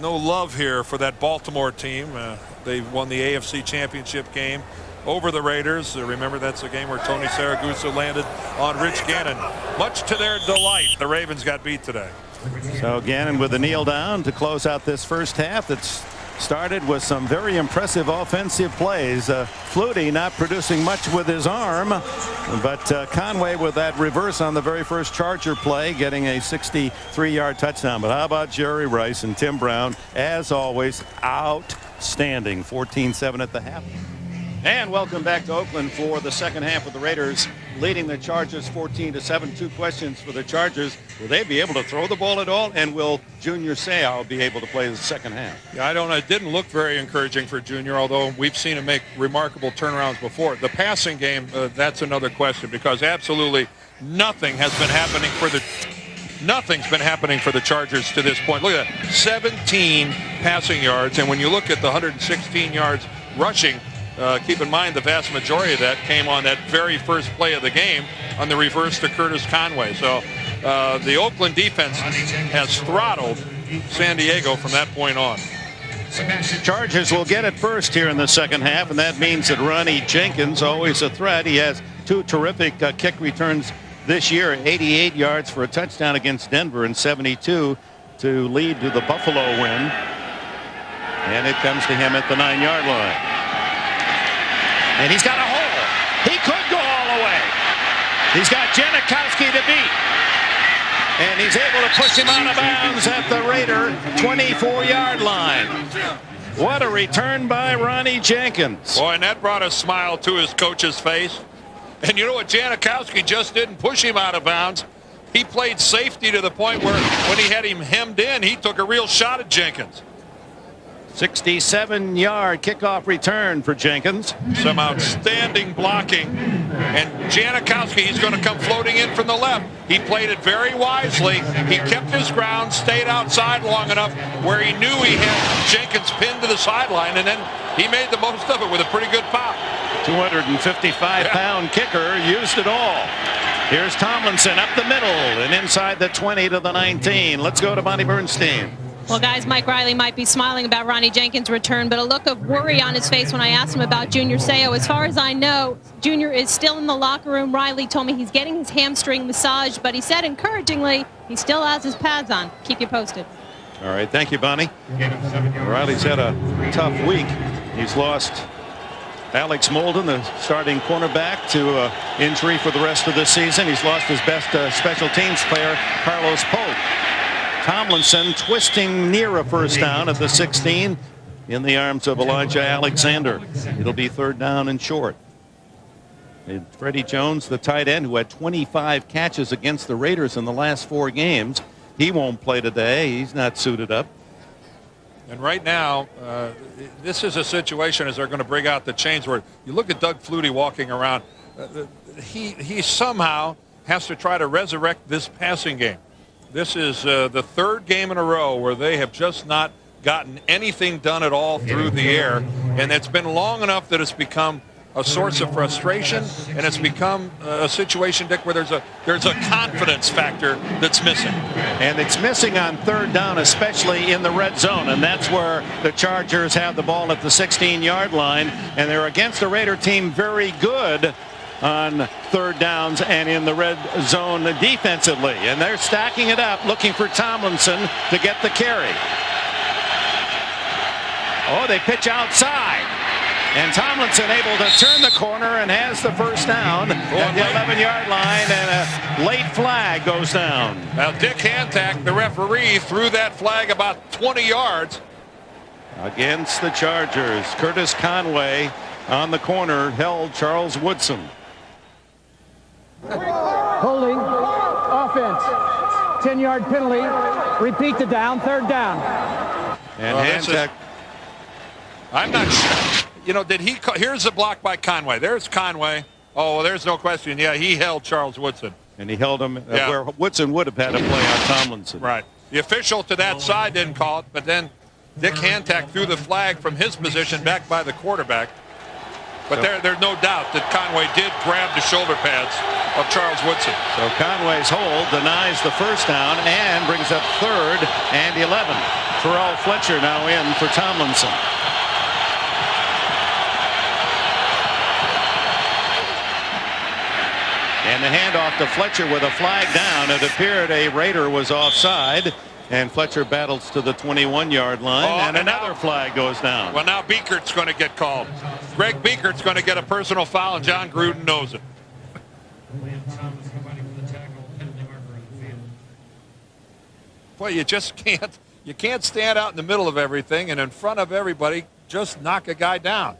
A: No love here for that Baltimore team. They won the AFC Championship game over the Raiders. Remember, that's a game where Tony Saragusa landed on Rich Gannon. Much to their delight, the Ravens got beat today.
B: So Gannon with the kneel down to close out this first half. That's started with some very impressive offensive plays. Flutie not producing much with his arm, but Conway with that reverse on the very first Charger play, getting a 63-yard touchdown. But how about Jerry Rice and Tim Brown? As always, outstanding. 14-7 at the half. And welcome back to Oakland for the second half of the Raiders leading the Chargers 14-7. 2 questions for the Chargers. Will they be able to throw the ball at all? And will Junior Seau be able to play the second half?
A: Yeah, I don't know. It didn't look very encouraging for Junior, although we've seen him make remarkable turnarounds before. The passing game, that's another question, because absolutely nothing's been happening for the Chargers to this point. Look at that, 17 passing yards, and when you look at the 116 yards rushing, keep in mind the vast majority of that came on that very first play of the game on the reverse to Curtis Conway. So the Oakland defense has throttled San Diego from that point on.
B: Chargers will get it first here in the second half, and that means that Ronnie Jenkins, always a threat. He has 2 terrific kick returns this year, 88 yards for a touchdown against Denver and 72 to lead to the Buffalo win. And it comes to him at the 9-yard line. And he's got a hole. He could go all the way. He's got Janikowski to beat. And he's able to push him out of bounds at the Raider 24-yard line. What a return by Ronnie Jenkins.
A: Boy, and that brought a smile to his coach's face. And you know what? Janikowski just didn't push him out of bounds. He played safety to the point where when he had him hemmed in, he took a real shot at Jenkins.
B: 67-yard kickoff return for Jenkins.
A: Some outstanding blocking. And Janikowski, he's going to come floating in from the left. He played it very wisely. He kept his ground, stayed outside long enough where he knew he had Jenkins pinned to the sideline, and then he made the most of it with a pretty good pop.
B: 255-pound kicker used it all. Here's Tomlinson up the middle and inside the 20 to the 19. Let's go to Bonnie Bernstein.
C: Well, guys, Mike Riley might be smiling about Ronnie Jenkins' return, but a look of worry on his face when I asked him about Junior Seau. As far as I know, Junior is still in the locker room. Riley told me he's getting his hamstring massaged, but he said encouragingly he still has his pads on. Keep you posted.
B: All right, thank you, Bonnie. Riley's had a tough week. He's lost Alex Molden, the starting cornerback, to injury for the rest of the season. He's lost his best special teams player, Carlos Polk. Tomlinson twisting near a first down at the 16 in the arms of Elijah Alexander. It'll be third down and short. And Freddie Jones, the tight end, who had 25 catches against the Raiders in the last 4 games, he won't play today. He's not suited up.
A: And right now, this is a situation as they're going to bring out the chains where you look at Doug Flutie walking around. He somehow has to try to resurrect this passing game. This is the third game in a row where they have just not gotten anything done at all through the air. And it's been long enough that it's become a source of frustration, and it's become a situation, Dick, where there's a confidence factor that's missing.
B: And it's missing on third down, especially in the red zone. And that's where the Chargers have the ball at the 16-yard line. And they're against a Raider team very good on third downs and in the red zone defensively. And they're stacking it up, looking for Tomlinson to get the carry. Oh, they pitch outside. And Tomlinson able to turn the corner and has the first down at the 11-yard line, and a late flag goes down.
A: Now, Dick Hantak, the referee, threw that flag about 20 yards.
B: Against the Chargers, Curtis Conway on the corner held Charles Woodson.
E: Holding, offense, 10-yard penalty, repeat the down, third down.
B: And Hantak.
A: I'm not sure. You know, did he? Here's the block by Conway. There's Conway. Oh, well, there's no question. Yeah, he held Charles Woodson.
B: And he held him where Woodson would have had to play on Tomlinson.
A: Right. The official to that side didn't call it, but then Dick Hantak threw the flag from his position back by the quarterback. But there's no doubt that Conway did grab the shoulder pads of Charles Woodson.
B: So Conway's hold denies the first down and brings up third and 11. Terrell Fletcher now in for Tomlinson. And the handoff to Fletcher with a flag down. It appeared a Raider was offside. And Fletcher battles to the 21-yard line, and another flag goes down.
A: Well, now Beekert's going to get called. Greg Beekert's going to get a personal foul, and John Gruden knows it. Well, you just can't. You can't stand out in the middle of everything and in front of everybody just knock a guy down.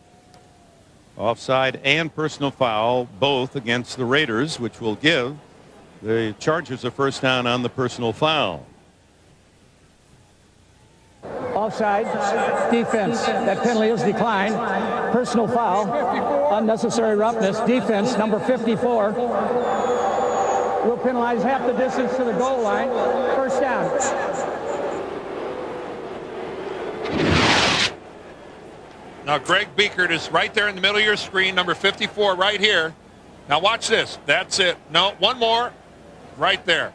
B: Offside and personal foul, both against the Raiders, which will give the Chargers a first down on the personal foul.
E: Offside, defense. That penalty is declined. Personal foul, unnecessary roughness. Defense, number 54. Will penalize half the distance to the goal line. First down.
A: Now, Greg Beekert is right there in the middle of your screen, number 54 right here. Now, watch this. That's it. No, one more right there.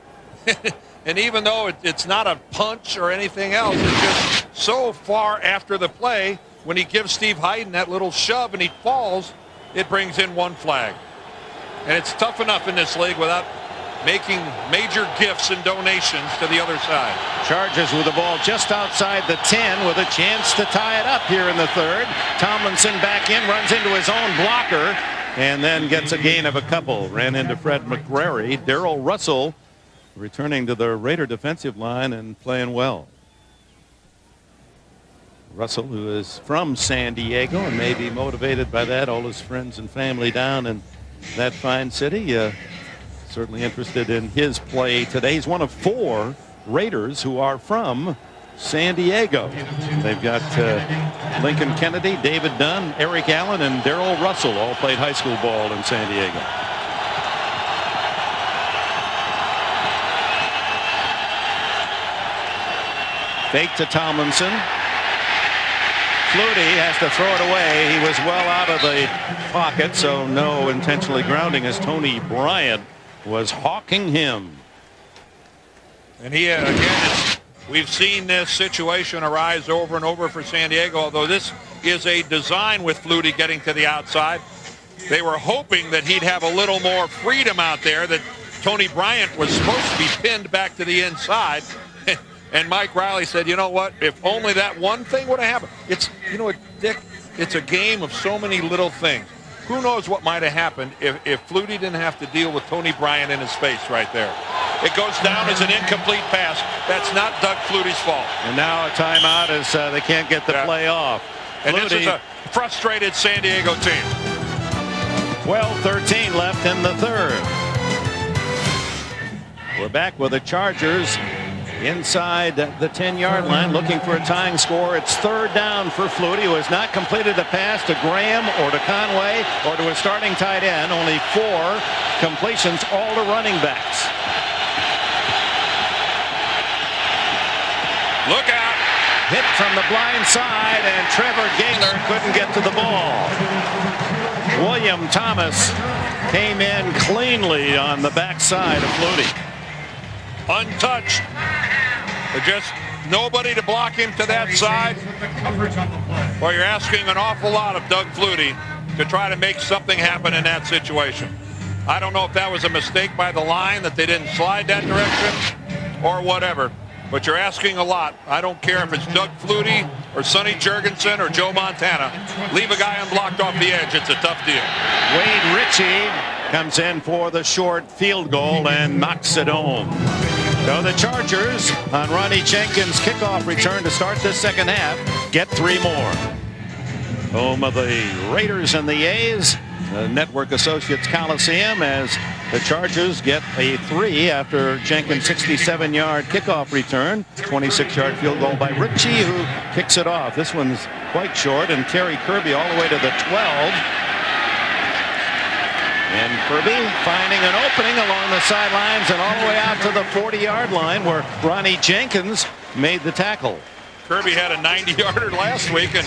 A: And even though it's not a punch or anything else, it's just so far after the play, when he gives Steve Hayden that little shove and he falls, it brings in one flag. And it's tough enough in this league without making major gifts and donations to the other side.
B: Chargers with the ball just outside the 10 with a chance to tie it up here in the third. Tomlinson back in, runs into his own blocker, and then gets a gain of a couple. Ran into Fred McGrary. Darrell Russell returning to the Raider defensive line and playing well. Russell, who is from San Diego and may be motivated by that, all his friends and family down in that fine city. Certainly interested in his play today. He's one of 4 Raiders who are from San Diego. They've got Lincoln Kennedy, David Dunn, Eric Allen, and Darrell Russell all played high school ball in San Diego. Fake to Tomlinson. Flutie has to throw it away. He was well out of the pocket, so no intentionally grounding as Tony Bryant was hawking him.
A: And he again, we've seen this situation arise over and over for San Diego, although this is a design with Flutie getting to the outside. They were hoping that he'd have a little more freedom out there, that Tony Bryant was supposed to be pinned back to the inside. And Mike Riley said, you know what, if only that one thing would have happened. It's, you know, Dick, it's a game of so many little things. Who knows what might have happened if Flutie didn't have to deal with Tony Bryant in his face right there. It goes down as an incomplete pass. That's not Doug Flutie's fault.
B: And now a timeout as they can't get the play off.
A: And this is a frustrated San Diego team.
B: 12-13 left in the third. We're back with the Chargers inside the 10-yard line, looking for a tying score. It's third down for Flutie, who has not completed a pass to Graham or to Conway or to a starting tight end. Only 4 completions, all to running backs.
A: Look out.
B: Hit from the blind side, and Trevor Gaylor couldn't get to the ball. William Thomas came in cleanly on the backside of Flutie.
A: Untouched. Just nobody to block him to that side. Well, you're asking an awful lot of Doug Flutie to try to make something happen in that situation. I don't know if that was a mistake by the line, that they didn't slide that direction or whatever, but you're asking a lot. I don't care if it's Doug Flutie or Sonny Jurgensen or Joe Montana. Leave a guy unblocked off the edge. It's a tough deal.
B: Wade Ritchie comes in for the short field goal and knocks it home. So the Chargers, on Ronnie Jenkins' kickoff return to start this second half, get 3 more. Home of the Raiders and the A's, the Network Associates Coliseum, as the Chargers get a 3 after Jenkins' 67-yard kickoff return. 26-yard field goal by Ritchie, who kicks it off. This one's quite short, and Terry Kirby all the way to the 12. And Kirby finding an opening along the sidelines and all the way out to the 40-yard line, where Ronnie Jenkins made the tackle.
A: Kirby had a 90-yarder last week, and,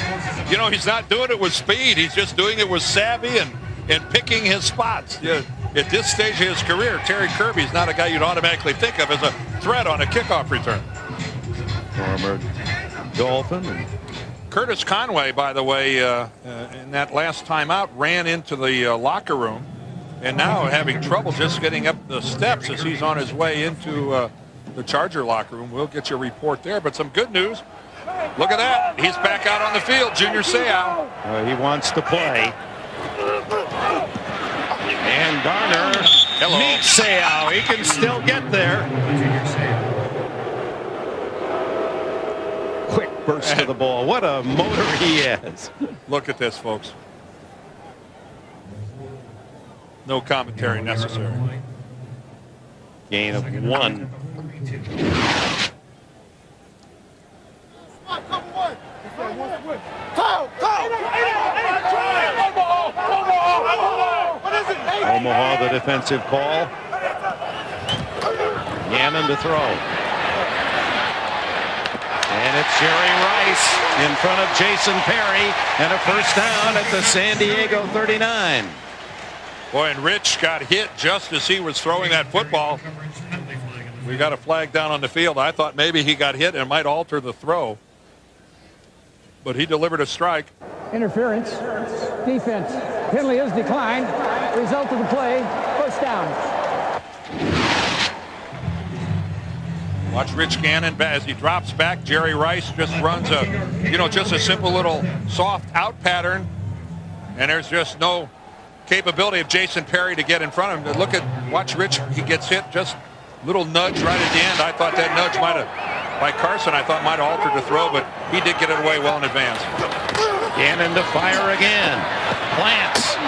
A: you know, he's not doing it with speed. He's just doing it with savvy and picking his spots. Yeah, at this stage of his career, Terry Kirby's not a guy you'd automatically think of as a threat on a kickoff return.
B: Former Dolphin.
A: Curtis Conway, by the way, in that last timeout, ran into the locker room, and now having trouble just getting up the steps as he's on his way into the Charger locker room. We'll get you a report there, but some good news. Look at that. He's back out on the field, Junior Seau.
B: He wants to play. And Garner meets Seau. He can still get there. Quick burst of the ball. What a motor he has.
A: Look at this, folks. No commentary necessary.
B: Gain of 1. Omaha, the defensive call. Gannon to throw. And it's Jerry Rice in front of Jason Perry, and a first down at the San Diego 39.
A: Boy, and Rich got hit just as he was throwing that football. We got a flag down on the field. I thought maybe he got hit and it might alter the throw, but he delivered a strike.
E: Interference. Defense. Penalty is declined. Result of the play, first down.
A: Watch Rich Gannon as he drops back. Jerry Rice just runs just a simple little soft out pattern, and there's just no capability of Jason Perry to get in front of him. Watch Rich. He gets hit, just little nudge right at the end. I thought that nudge might have, by Carson, I thought might have altered the throw, but he did get it away well in advance.
B: Gannon to fire again. Plants.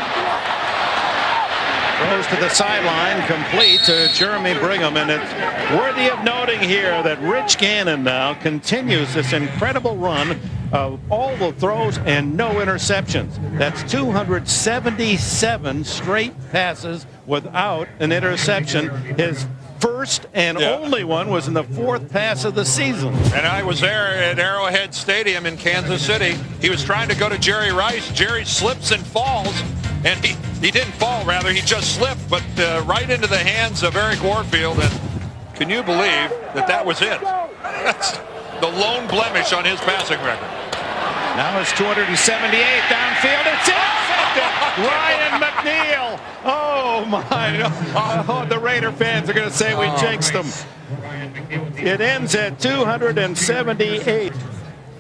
B: Throws to the sideline, complete to Jeremy Brigham. And it's worthy of noting here that Rich Gannon now continues this incredible run of all the throws and no interceptions. That's 277 straight passes without an interception. His first and only one was in the 4th pass of the season.
A: And I was there at Arrowhead Stadium in Kansas City. He was trying to go to Jerry Rice. Jerry slips and falls. And he didn't fall, rather, he just slipped, but right into the hands of Eric Warfield. And can you believe that was it? That's the lone blemish on his passing record.
B: Now it's 278 downfield. It's intercepted. Ryan McNeil. Oh, my. Oh, the Raider fans are going to say we jinxed them. It ends at 278.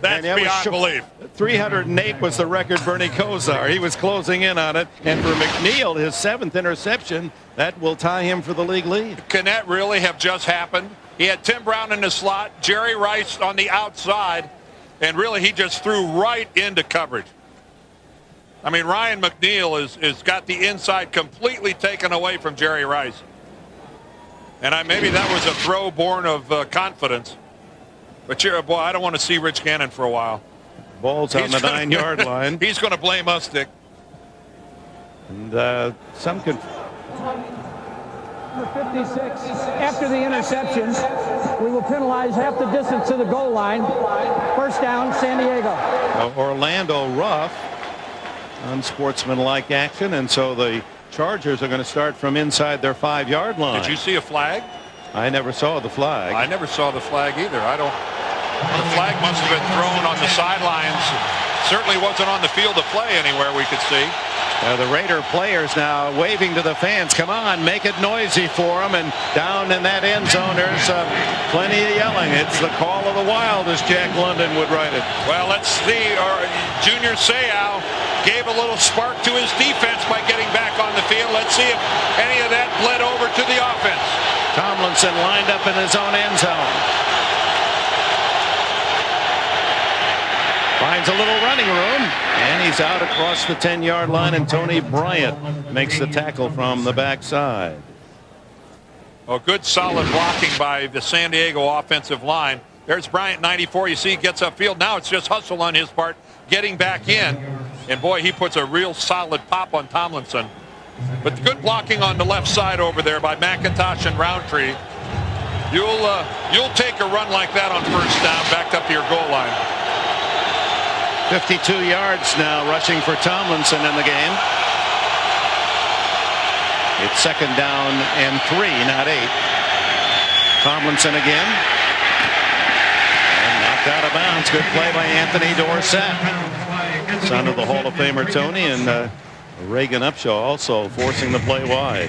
A: That's beyond belief.
B: 308 was the record Bernie Kosar. He was closing in on it. And for McNeil, his 7th interception, that will tie him for the league lead.
A: Can that really have just happened? He had Tim Brown in the slot, Jerry Rice on the outside, and really he just threw right into coverage. I mean, Ryan McNeil is got the inside completely taken away from Jerry Rice. And maybe that was a throw born of confidence. But boy, I don't want to see Rich Gannon for a while.
B: Ball's on the 9-yard line.
A: He's going to blame us, Dick.
B: And some could.
E: Number 56. After the interception, we will penalize half the distance to the goal line. First down, San Diego.
B: Orlando rough, unsportsmanlike action, and so the Chargers are going to start from inside their 5-yard line.
A: Did you see a flag?
B: I never saw the flag.
A: I never saw the flag either. The flag must have been thrown on the sidelines. Certainly wasn't on the field of play anywhere we could see.
B: The Raider players now waving to the fans. Come on, make it noisy for them. And down in that end zone, there's plenty of yelling. It's the call of the wild, as Jack London would write it.
A: Well, let's see. Junior Seau gave a little spark to his defense by getting back on the field. Let's see if any of that bled over to the offense.
B: Tomlinson lined up in his own end zone. Finds a little running room, and he's out across the 10-yard line, and Tony Bryant makes the tackle from the backside.
A: Oh, good solid blocking by the San Diego offensive line. There's Bryant, 94. You see he gets upfield. Now it's just hustle on his part, getting back in. And boy, he puts a real solid pop on Tomlinson. But good blocking on the left side over there by McIntosh and Roundtree. You'll take a run like that on first down, backed up to your goal line.
B: 52 yards now rushing for Tomlinson in the game. It's 2nd down and 3, not 8. Tomlinson again. And knocked out of bounds. Good play by Anthony Dorsett, son of the Hall of Famer Tony, and Reagan Upshaw also forcing the play wide.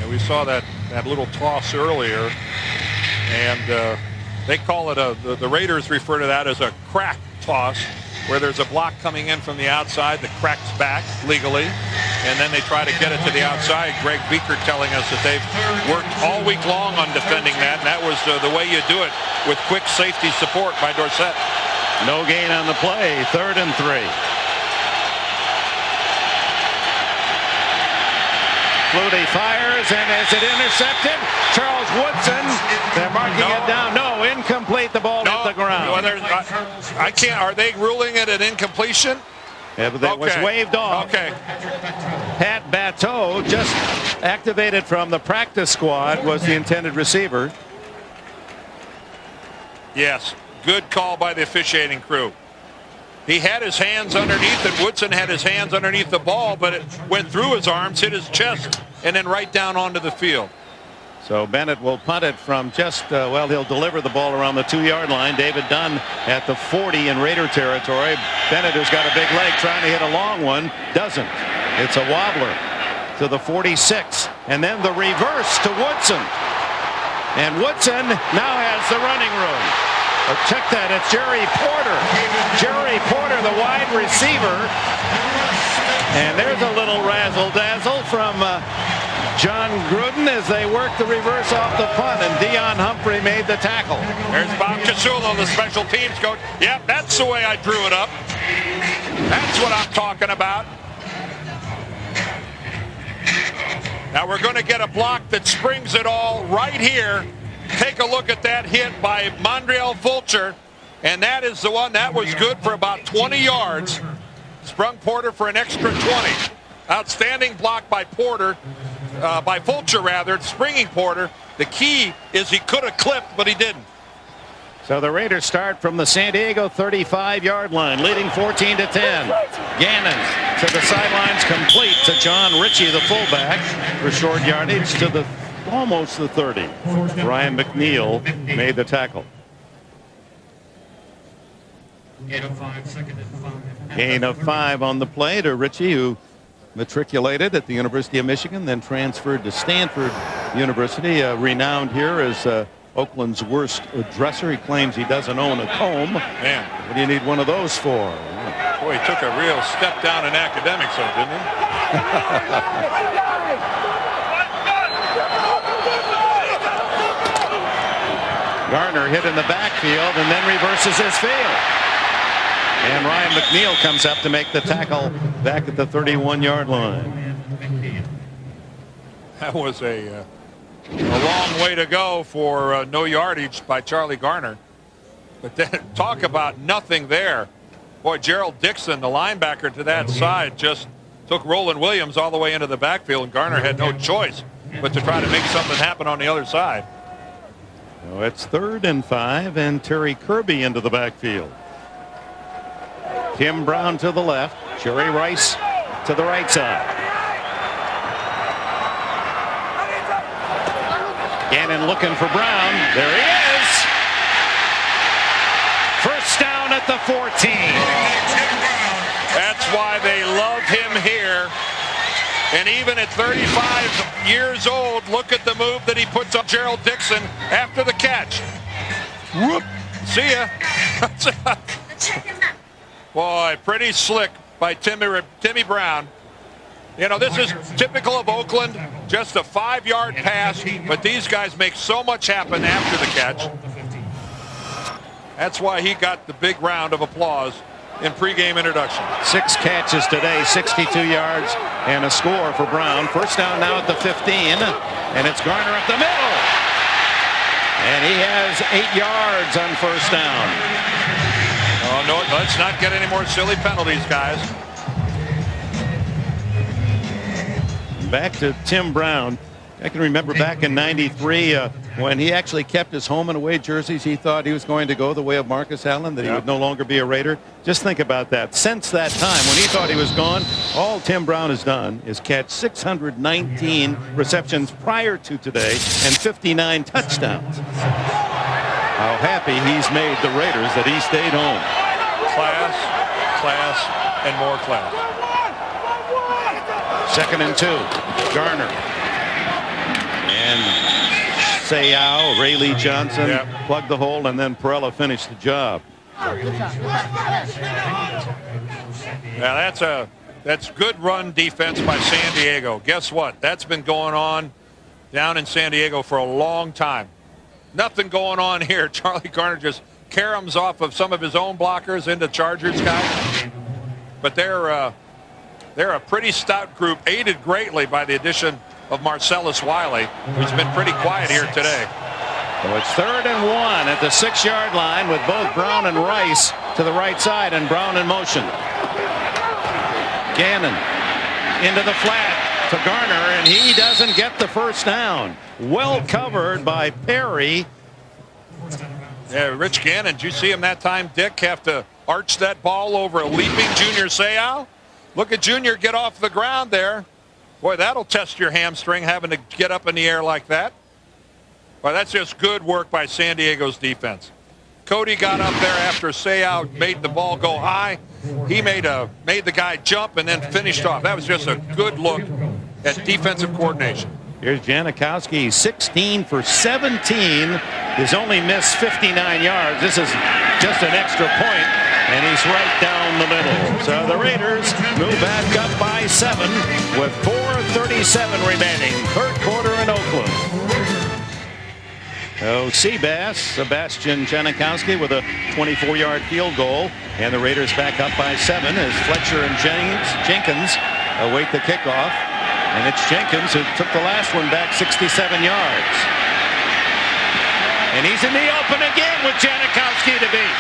A: And we saw that little toss earlier, and they call it the Raiders refer to that as a crack toss, where there's a block coming in from the outside that cracks back legally, and then they try to get it to the outside. Greg Beaker telling us that they've worked all week long on defending that, and that was the way you do it, with quick safety support by Dorsett.
B: No gain on the play. 3rd and 3. Flutie fires, and is it intercepted? Charles Woodson, they're marking it down. No, incomplete. The ball hit the ground.
A: I can't. Are they ruling it an incompletion?
B: Yeah, but that was waved off.
A: Okay.
B: Pat Bateau, just activated from the practice squad, was the intended receiver.
A: Yes, good call by the officiating crew. He had his hands underneath it. Woodson had his hands underneath the ball, but it went through his arms, hit his chest, and then right down onto the field.
B: So Bennett will punt it from just, he'll deliver the ball around the 2-yard line. David Dunn at the 40 in Raider territory. Bennett, who's got a big leg, trying to hit a long one, doesn't. It's a wobbler to the 46. And then the reverse to Woodson. And Woodson now has the running room. Check that, it's Jerry Porter. Jerry Porter, the wide receiver. And there's a little razzle-dazzle from John Gruden as they work the reverse off the punt, and Dion Humphrey made the tackle.
A: There's Bob Casulo, the special teams coach. Yep, that's the way I drew it up. That's what I'm talking about. Now we're going to get a block that springs it all right here. Take a look at that hit by Mondreal Fulcher. And that is the one that was good for about 20 yards. Sprung Porter for an extra 20. Outstanding block by Porter, by Fulcher rather, springing Porter. The key is he could have clipped, but he didn't.
B: So the Raiders start from the San Diego 35-yard line, leading 14-10. Gannon to the sidelines, complete to John Ritchie, the fullback, for short yardage to the almost the 30. Ryan McNeil made the tackle. Gain of 5 on the play to Ritchie, who matriculated at the University of Michigan, then transferred to Stanford University, renowned here as Oakland's worst dresser. He claims he doesn't own a comb.
A: Man,
B: what do you need one of those for?
A: Boy, he took a real step down in academics, though, didn't he?
B: Garner hit in the backfield and then reverses his field. And Ryan McNeil comes up to make the tackle back at the 31-yard line.
A: That was a long way to go for no yardage by Charlie Garner. But then talk about nothing there. Boy, Gerald Dixon, the linebacker to that side, just took Roland Williams all the way into the backfield, and Garner had no choice but to try to make something happen on the other side.
B: So it's 3rd and 5, and Terry Kirby into the backfield. Tim Brown to the left, Jerry Rice to the right side. Gannon looking for Brown. There he is. First down at the 14.
A: That's why they love him here. And even at 35 years old, look at the move that he puts up Gerald Dixon after the catch. Whoop. See ya. Boy, pretty slick by Timmy Brown. You know, this is typical of Oakland, just a 5-yard pass, but these guys make so much happen after the catch. That's why he got the big round of applause in pregame introduction.
B: 6 catches today, 62 yards, and a score for Brown. First down now at the 15, and it's Garner up the middle. And he has 8 yards on first down.
A: Oh, no, let's not get any more silly penalties, guys.
B: Back to Tim Brown. I can remember back in '93 when he actually kept his home and away jerseys. He thought he was going to go the way of Marcus Allen, that he would no longer be a Raider. Just think about that. Since that time, when he thought he was gone, all Tim Brown has done is catch 619 receptions prior to today and 59 touchdowns. How happy he's made the Raiders that he stayed home.
A: Class, class, and more class.
B: 2nd and 2. Garner. And Sayao, Ray Lee Johnson plugged the hole, and then Perella finished the job.
A: Now that's good run defense by San Diego. Guess what? That's been going on down in San Diego for a long time. Nothing going on here. Charlie Garner just caroms off of some of his own blockers into Chargers guys. But they're a pretty stout group, aided greatly by the addition of Marcellus Wiley, who's been pretty quiet here today.
B: So it's 3rd and 1 at the 6-yard line with both Brown and Rice to the right side, and Brown in motion. Gannon into the flat to Garner, and he doesn't get the first down. Well covered by Perry.
A: Yeah, Rich Gannon, did you see him that time, Dick, have to arch that ball over a leaping Junior Seau? Look at Junior get off the ground there. Boy, that'll test your hamstring, having to get up in the air like that. Well, that's just good work by San Diego's defense. Cody got up there after Seau made the ball go high. He made the guy jump and then finished off. That was just a good look at defensive coordination.
B: Here's Janikowski, 16 for 17. He's only missed 59 yards. This is just an extra point, and he's right down the middle. So the Raiders move back up by 7 with 4:37 remaining. 3rd quarter in Oakland. Oh, Seabass, Sebastian Janikowski with a 24-yard field goal, and the Raiders back up by 7 as Fletcher and Jenkins await the kickoff. And it's Jenkins who took the last one back 67 yards. And he's in the open again with Janikowski to beat.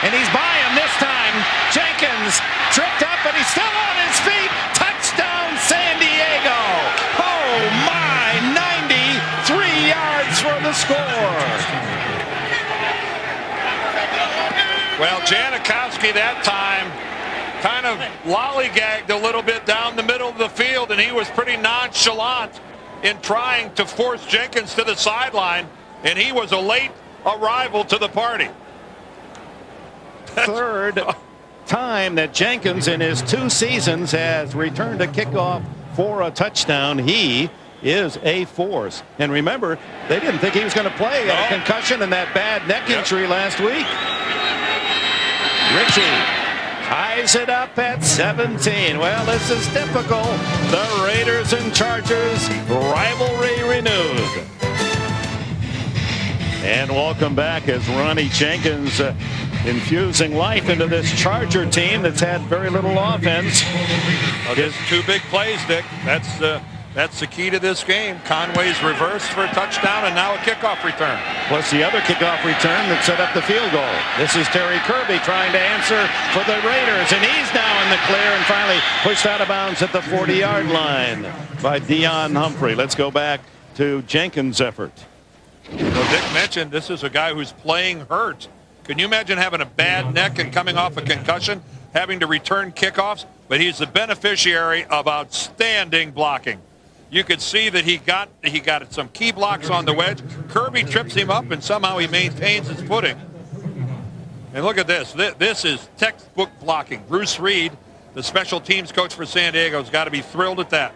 B: And he's by him this time. Jenkins tripped up, but he's still on his feet. Touchdown, San Diego. Oh, my, 93 yards for the score.
A: Well, Janikowski that time kind of lollygagged a little bit down the middle of the field, and he was pretty nonchalant in trying to force Jenkins to the sideline, and he was a late arrival to the party.
B: Third time that Jenkins in his 2 seasons has returned a kickoff for a touchdown. He is a force. And remember, they didn't think he was going to play. He had a concussion and that bad neck injury last week. Ritchie ties it up at 17. Well, this is typical. The Raiders and Chargers rivalry renewed. And welcome back as Ronnie Jenkins infusing life into this Charger team that's had very little offense.
A: Well, just 2 big plays, Dick. That's the key to this game. Conway's reversed for a touchdown and now a kickoff return.
B: Plus the other kickoff return that set up the field goal. This is Terry Kirby trying to answer for the Raiders, and he's now in the clear and finally pushed out of bounds at the 40-yard line by Dion Humphrey. Let's go back to Jenkins' effort.
A: Well, Dick mentioned this is a guy who's playing hurt. Can you imagine having a bad neck and coming off a concussion, having to return kickoffs? But he's the beneficiary of outstanding blocking. You could see that he got some key blocks on the wedge. Kirby trips him up, and somehow he maintains his footing. And look at this. This is textbook blocking. Bruce Reed, the special teams coach for San Diego, has got to be thrilled at that.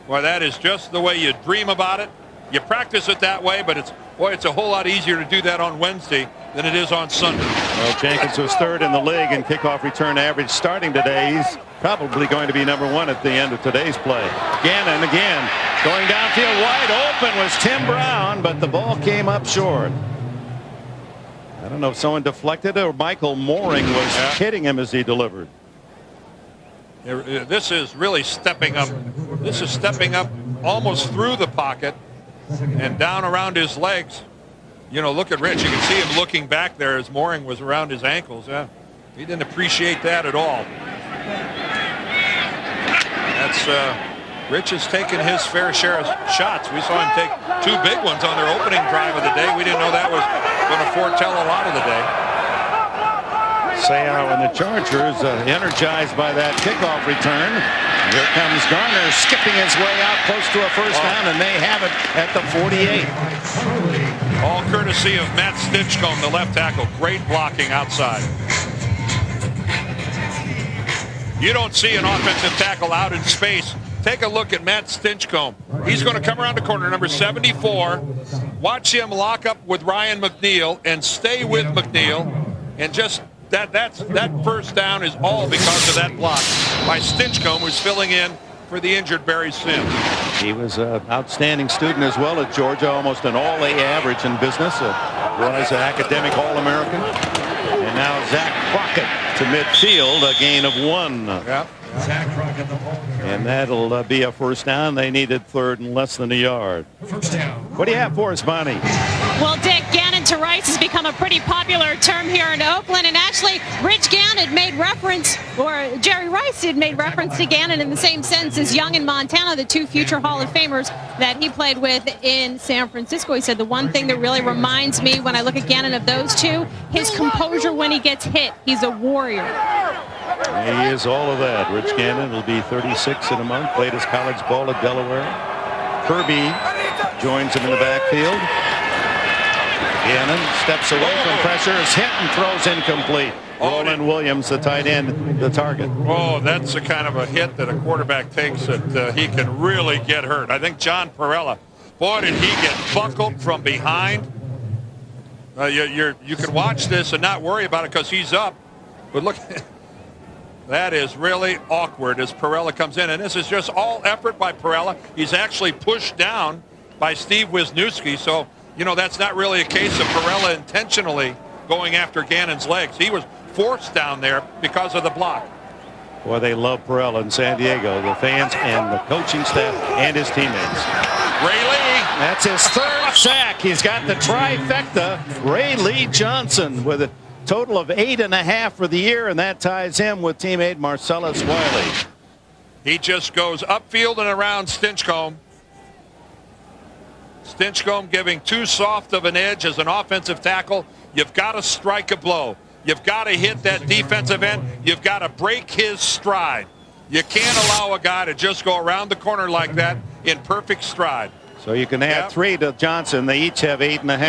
A: Well, that is just the way you dream about it. You practice it that way, but it's a whole lot easier to do that on Wednesday than it is on Sunday.
B: Well, Jenkins was 3rd in the league in kickoff return average starting today. He's probably going to be number 1 at the end of today's play. Gannon again going downfield wide open was Tim Brown, but the ball came up short. I don't know if someone deflected it or Michael Mooring was hitting him as he delivered.
A: This is really stepping up. This is stepping up almost through the pocket and down around his legs. You know, look at Rich. You can see him looking back there as Mooring was around his ankles. Yeah, he didn't appreciate that at all. That's Rich has taken his fair share of shots. We saw him take 2 big ones on their opening drive of the day. We didn't know that was going to foretell a lot of the day.
B: Seau and the Chargers energized by that kickoff return. Here comes Garner skipping his way out close to a first down, and they have it at the 48.
A: All courtesy of Matt Stinchcomb, the left tackle. Great blocking outside. You don't see an offensive tackle out in space. Take a look at Matt Stinchcomb. He's going to come around the corner, number 74. Watch him lock up with Ryan McNeil and stay with McNeil. And just that first down is all because of that block by Stinchcomb, who's filling in for the injured Barry Sims.
B: He was an outstanding student as well at Georgia, almost an all-A average in business. Was an academic All-American. And now Zach Crockett to midfield, a gain of 1.
A: Yeah.
B: And that'll be a first down. They needed 3rd and less than a yard.
F: First down.
B: What do you have for us, Bonnie?
C: Well, Dick, Gannon to Rice has become a pretty popular term here in Oakland, and actually Rich Gannon made reference, or Jerry Rice did made reference to Gannon in the same sense as Young and Montana, the 2 future Hall of Famers that he played with in San Francisco. He said the one thing that really reminds me when I look at Gannon of those 2, his composure when he gets hit. He's a warrior.
B: He is all of that. Rich Gannon will be 36 in a month. Played his college ball at Delaware. Kirby joins him in the backfield. Gannon steps away from pressure, is hit and throws incomplete. Roland Williams, the tight end, the target.
A: Oh, that's the kind of a hit that a quarterback takes that he can really get hurt. I think John Perella, boy, did he get buckled from behind. You can watch this and not worry about it because he's up. But look, that is really awkward as Perella comes in. And this is just all effort by Perella. He's actually pushed down by Steve Wisniewski. So, you know, that's not really a case of Perella intentionally going after Gannon's legs. He was forced down there because of the block.
B: Boy, they love Perrell in San Diego, the fans and the coaching staff and his teammates.
A: Ray Lee.
B: That's his third sack. He's got the trifecta. Ray Lee Johnson with a total of 8.5 for the year, and that ties him with teammate Marcellus Wiley.
A: He just goes upfield and around Stinchcomb. Stinchcomb giving too soft of an edge as an offensive tackle. You've got to strike a blow. You've got to hit that defensive end. You've got to break his stride. You can't allow a guy to just go around the corner like that in perfect stride.
B: So you can add 3 to Johnson. They each have 8.5 now.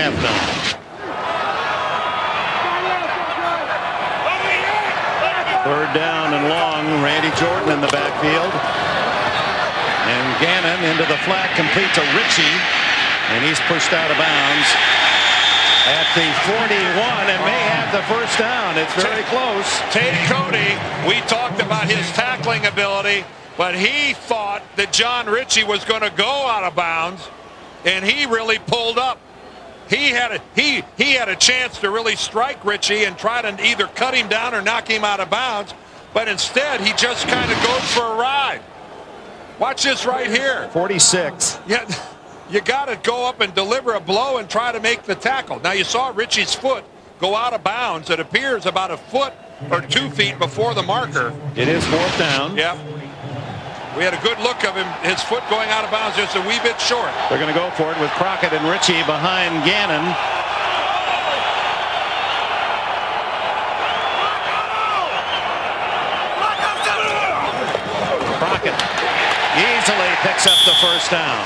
B: Third down and long. Randy Jordan in the backfield. And Gannon into the flat, completes a Ritchie. And he's pushed out of bounds at the 41 and may have the first down. It's very close.
A: Tate Cody, we talked about his tackling ability, but he thought that John Ritchie was going to go out of bounds, and he really pulled up. He had a chance to really strike Ritchie and try to either cut him down or knock him out of bounds, but instead he just kind of goes for a ride. Watch this right here.
B: 46.
A: Yeah. You got to go up and deliver a blow and try to make the tackle. Now you saw Ritchie's foot go out of bounds. It appears about a foot or 2 feet before the marker.
B: It is fourth down.
A: Yep. We had a good look of him. His foot going out of bounds just a wee bit short.
B: They're going to go for it with Crockett and Ritchie behind Gannon. Crockett easily picks up the first down.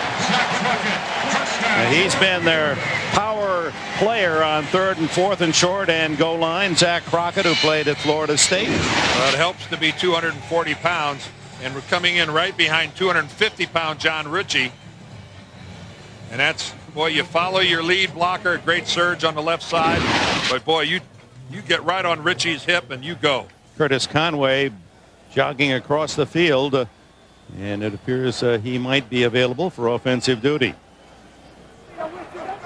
B: And he's been their power player on 3rd and 4th and short and goal line. Zach Crockett, who played at Florida State.
A: Well, it helps to be 240 pounds, and we're coming in right behind 250-pound John Ritchie. And that's, boy, you follow your lead blocker, great surge on the left side. But, boy, you get right on Ritchie's hip and you go.
B: Curtis Conway jogging across the field. And it appears he might be available for offensive duty.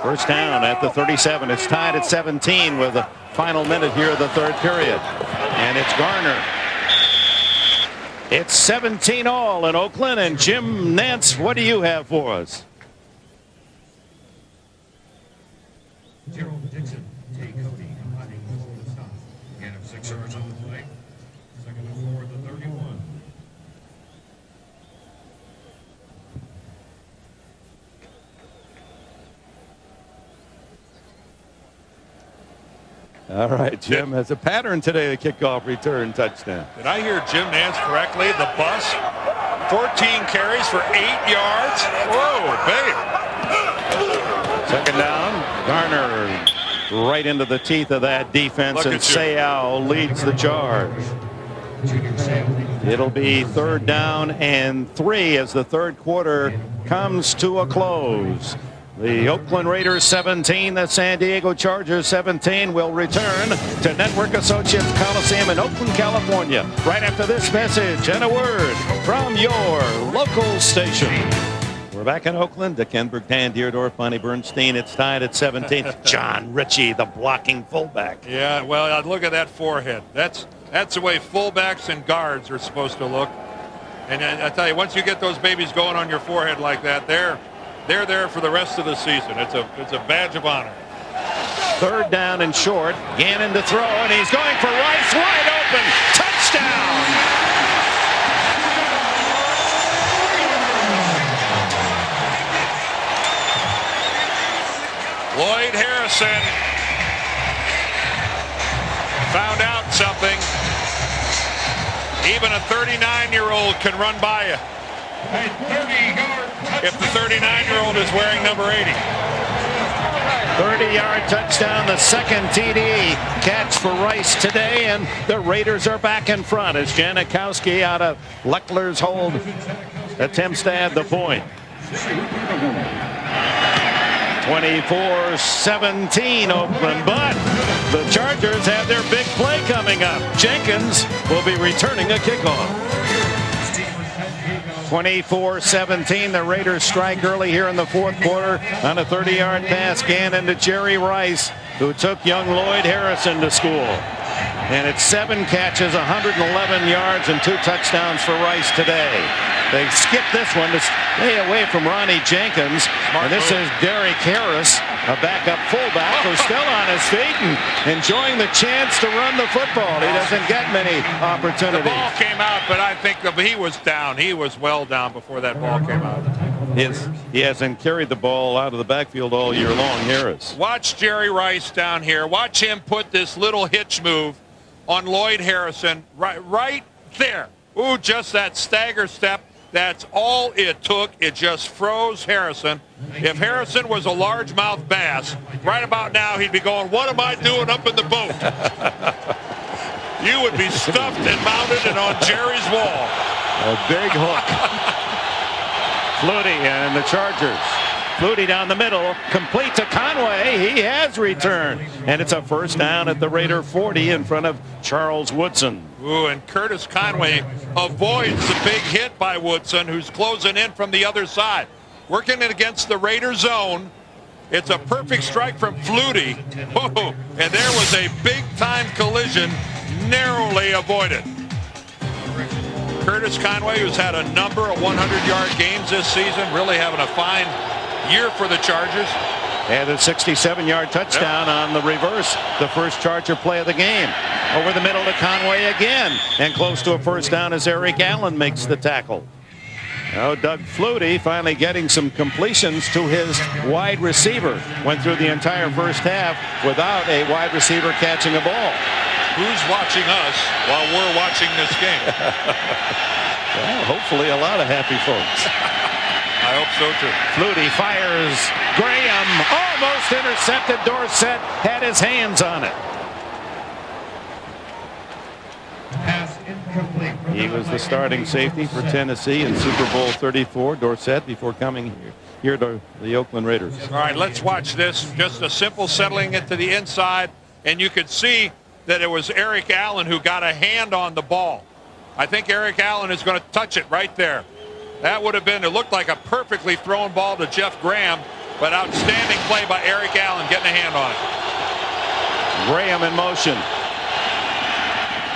B: First down at the 37. It's tied at 17 with the final minute here of the third period. And it's Garner. It's 17 all in Oakland. And Jim Nance, what do you have for us?
F: Gerald Dixon, Tate Cody, combining most of the stop. Gain of 6 yards on the play. Second and 4 at the 31.
B: All right, Jim has a pattern today, the kickoff return touchdown.
A: Did I hear Jim Nance correctly? The bus, 14 carries for 8 yards. Whoa, big.
B: Second down, Garner right into the teeth of that defense, and Sayal leads the charge. It'll be 3rd down and 3 as the third quarter comes to a close. The Oakland Raiders 17, the San Diego Chargers 17 will return to Network Associates Coliseum in Oakland, California. Right after this message and a word from your local station. We're back in Oakland. Kenberg, Dan Deerdorf, Bonnie Bernstein. It's tied at 17. John Ritchie, the blocking fullback.
A: Yeah, well, look at that forehead. That's the way fullbacks and guards are supposed to look. And I tell you, once you get those babies going on your forehead like that, they're there for the rest of the season. It's a badge of honor.
B: 3rd down and short. Gannon to throw, and he's going for Rice, wide open. Touchdown!
A: Lloyd Harrison found out something. Even a 39-year-old can run by you. If the 39-year-old is wearing number 80.
B: 30-yard touchdown, the second TD catch for Rice today, and the Raiders are back in front as Janikowski out of Leckler's hold attempts to add the point. 24-17 Oakland, but the Chargers have their big play coming up. Jenkins will be returning a kickoff. 24-17, the Raiders strike early here in the fourth quarter on a 30-yard pass. Gannon to Jerry Rice, who took young Lloyd Harrison to school. And it's 7 catches, 111 yards, and 2 touchdowns for Rice today. They skipped this one to stay away from Ronnie Jenkins. And this is Derek Harris, a backup fullback who's still on his feet and enjoying the chance to run the football. He doesn't get many opportunities.
A: The ball came out, but I think he was down. He was well down before that ball came out.
B: He hasn't carried the ball out of the backfield all year long, Harris.
A: Watch Jerry Rice down here. Watch him put this little hitch move on Lloyd Harrison right there. Ooh, just that stagger step. That's all it took. It just froze Harrison. If Harrison was a largemouth bass, right about now he'd be going, what am I doing up in the boat? You would be stuffed and mounted and on Jerry's wall.
B: A big hook. Flutie and the Chargers. Flutie down the middle, complete to Conway. He has returned. And it's a first down at the Raider 40 in front of Charles Woodson.
A: Ooh, and Curtis Conway avoids the big hit by Woodson, who's closing in from the other side. Working it against the Raider zone. It's a perfect strike from Flutie. Ooh, and there was a big-time collision, narrowly avoided. Curtis Conway, who's had a number of 100-yard games this season, really having a fine year for the Chargers.
B: And a 67-yard touchdown on the reverse, the first Charger play of the game. Over the middle to Conway again, and close to a first down as Eric Allen makes the tackle. Now Doug Flutie finally getting some completions to his wide receiver. Went through the entire first half without a wide receiver catching a ball.
A: Who's watching us while we're watching this game?
B: Well, hopefully a lot of happy folks.
A: I hope so too.
B: Flutie fires. Graham almost intercepted. Dorsett had his hands on it.
F: Pass incomplete.
B: He was the starting safety for Tennessee in Super Bowl 34. Dorsett before coming here to the Oakland Raiders.
A: All right, let's watch this. Just a simple settling it to the inside, and you could see that it was Eric Allen who got a hand on the ball. I think Eric Allen is going to touch it right there. That would have been, it looked like a perfectly thrown ball to Jeff Graham, but outstanding play by Eric Allen getting a hand on it.
B: Graham in motion.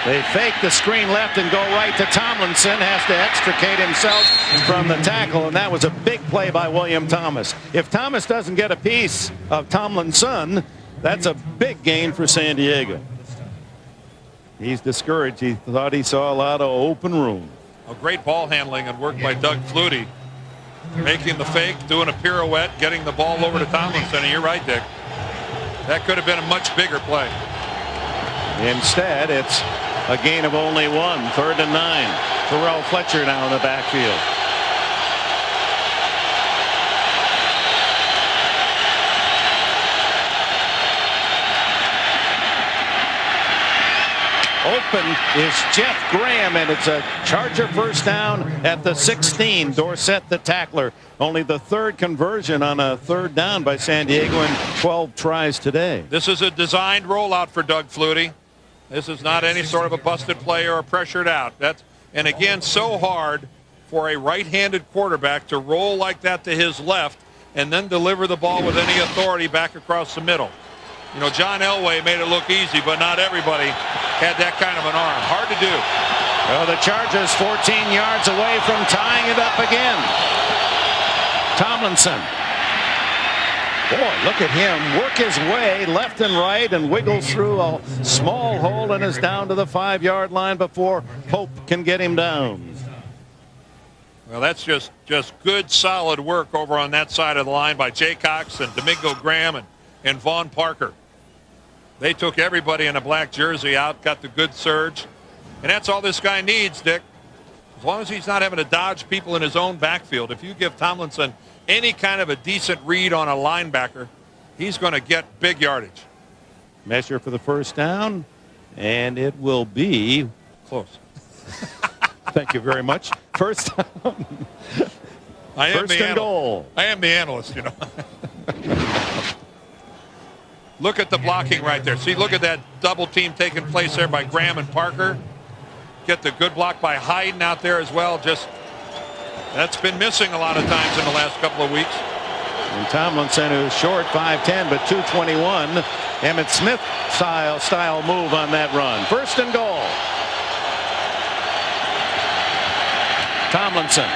B: They fake the screen left and go right to Tomlinson. Has to extricate himself from the tackle, and that was a big play by William Thomas. If Thomas doesn't get a piece of Tomlinson, that's a big gain for San Diego. He's discouraged. He thought he saw a lot of open room.
A: A great ball handling and work by Doug Flutie. Making the fake, doing a pirouette, getting the ball over to Tomlinson. And you're right, Dick. That could have been a much bigger play.
B: Instead, it's a gain of only 1, 3rd and 9. Terrell Fletcher now in the backfield. Open is Jeff Graham, and it's a Charger first down at the 16. Dorsett, the tackler. Only the 3rd conversion on a 3rd down by San Diego in 12 tries today.
A: This is a designed rollout for Doug Flutie. This is not any sort of a busted play or a pressured out. And again, so hard for a right-handed quarterback to roll like that to his left and then deliver the ball with any authority back across the middle. You know, John Elway made it look easy, but not everybody had that kind of an arm. Hard to do.
B: Well, the Chargers 14 yards away from tying it up again. Tomlinson. Boy, look at him work his way left and right and wiggles through a small hole and is down to the 5-yard line before Hope can get him down.
A: Well, that's just good, solid work over on that side of the line by Jay Cox and Domingo Graham and Vaughn Parker. They took everybody in a black jersey out, got the good surge. And that's all this guy needs, Dick. As long as he's not having to dodge people in his own backfield. If you give Tomlinson any kind of a decent read on a linebacker, he's going to get big yardage.
B: Measure for the first down, and it will be
A: close.
B: Thank you very much. First down. First and goal.
A: I am the analyst, you know. Look at the blocking right there. See, look at that double team taking place there by Graham and Parker. Get the good block by Hayden out there as well. Just that's been missing a lot of times in the last couple of weeks.
B: And Tomlinson, who's short, 5'10", but 221. Emmitt Smith style move on that run. First and goal. Tomlinson.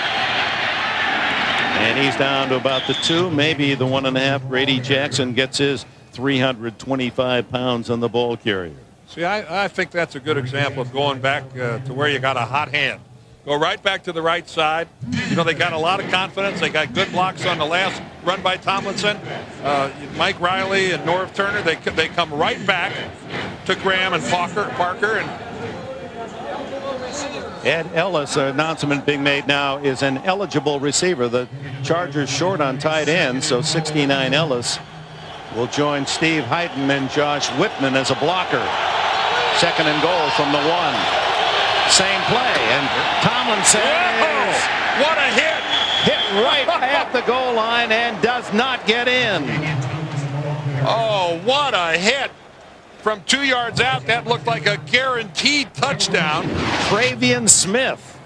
B: And he's down to about the 2, maybe the 1.5. Grady Jackson gets his 325 pounds on the ball carrier.
A: See, I think that's a good example of going back to where you got a hot hand. Go right back to the right side. You know, they got a lot of confidence. They got good blocks on the last run by Tomlinson. Mike Riley and Norv Turner, they come right back to Graham and Parker. And
B: Ed Ellis, an announcement being made now, is an eligible receiver. The Chargers short on tight end, so 69 Ellis will join Steve Hyden and Josh Whitman as a blocker. Second and goal from the 1. Same play, and Tomlinson
A: what a hit!
B: Hit right at the goal line and does not get in.
A: Oh, what a hit! From 2 yards out, that looked like a guaranteed touchdown.
B: Travian Smith.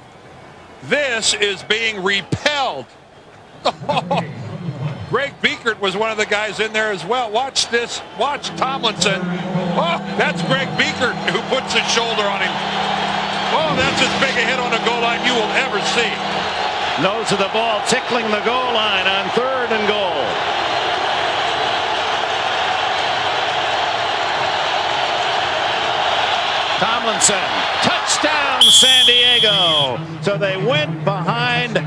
A: This is being repelled. Greg Biekert was one of the guys in there as well. Watch this. Watch Tomlinson. Oh, that's Greg Biekert who puts his shoulder on him. Oh, that's as big a hit on a goal line you will ever see.
B: Nose of the ball tickling the goal line on 3rd and goal. Tomlinson, touchdown San Diego. So they went behind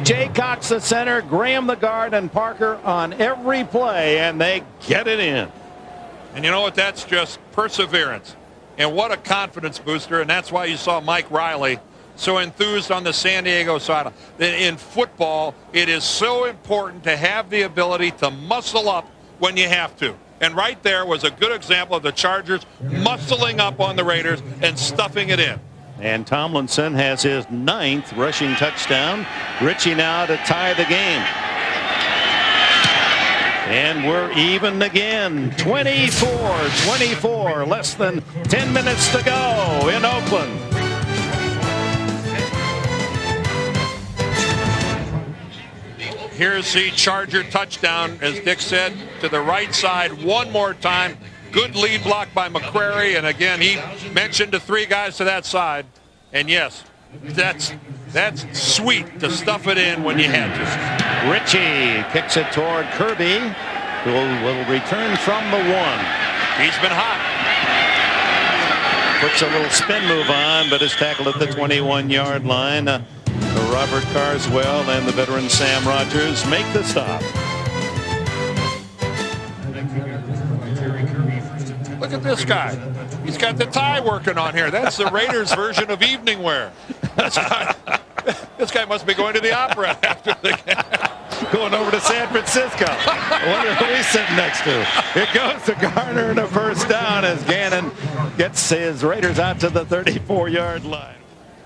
B: Jay Cox, the center, Graham, the guard, and Parker on every play, and they get it in.
A: And you know what? That's just perseverance. And what a confidence booster. And that's why you saw Mike Riley so enthused on the San Diego side. In football, it is so important to have the ability to muscle up when you have to. And right there was a good example of the Chargers muscling up on the Raiders and stuffing it in.
B: And Tomlinson has his 9th rushing touchdown. Ritchie now to tie the game. And we're even again. 24-24. Less than 10 minutes to go in Oakland.
A: Here's the Charger touchdown, as Dick said, to the right side one more time. Good lead block by McCrary, and again, he mentioned the 3 guys to that side. And yes, that's sweet to stuff it in when you had to.
B: Ritchie kicks it toward Kirby, who will return from the 1.
A: He's been hot.
B: Puts a little spin move on, but is tackled at the 21-yard line. Robert Carswell and the veteran Sam Rogers make the stop.
A: Look at this guy. He's got the tie working on here. That's the Raiders version of evening wear. This guy must be going to the opera after the game.
B: Going over to San Francisco. I wonder who he's sitting next to. It goes to Garner and a first down as Gannon gets his Raiders out to the 34-yard line.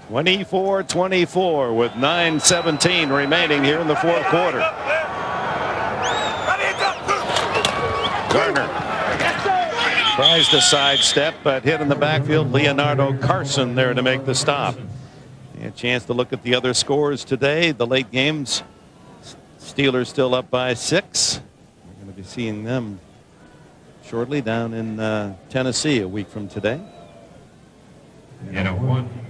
B: 24-24 with 9:17 remaining here in the 4th quarter. Garner tries to sidestep, but hit in the backfield. Leonardo Carson there to make the stop. A chance to look at the other scores today. The late games. Steelers still up by 6. We're going to be seeing them shortly down in Tennessee a week from today.
F: And a 1.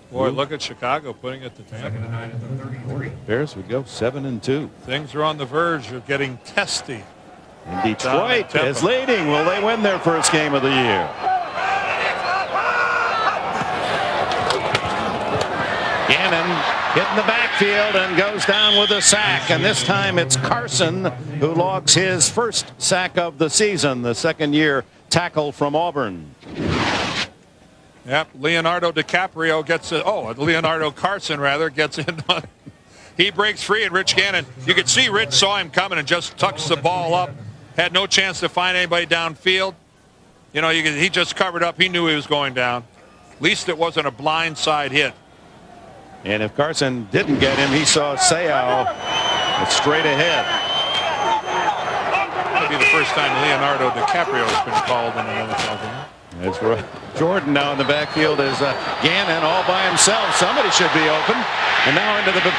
A: Boy, look at Chicago putting it to Tampa.
F: 2nd and 9 at the 33.
B: Bears would go 7-2.
A: Things are on the verge of getting testy.
B: And Detroit is leading. Will they win their first game of the year? Gannon hitting the backfield and goes down with a sack. And this time it's Carson who logs his first sack of the season, the 2nd-year tackle from Auburn.
A: Yep, Leonardo DiCaprio gets it. Oh, Leonardo Carson, rather, gets in. He breaks free, and Rich Gannon, you could see Rich saw him coming and just tucks the ball up. Had no chance to find anybody downfield. You know, he just covered up. He knew he was going down. At least it wasn't a blindside hit.
B: And if Carson didn't get him, he saw Seau straight ahead.
A: That'll be the first time Leonardo DiCaprio has been called in an NFL game.
B: That's right. Jordan now in the backfield is Gannon all by himself. Somebody should be open. And now into the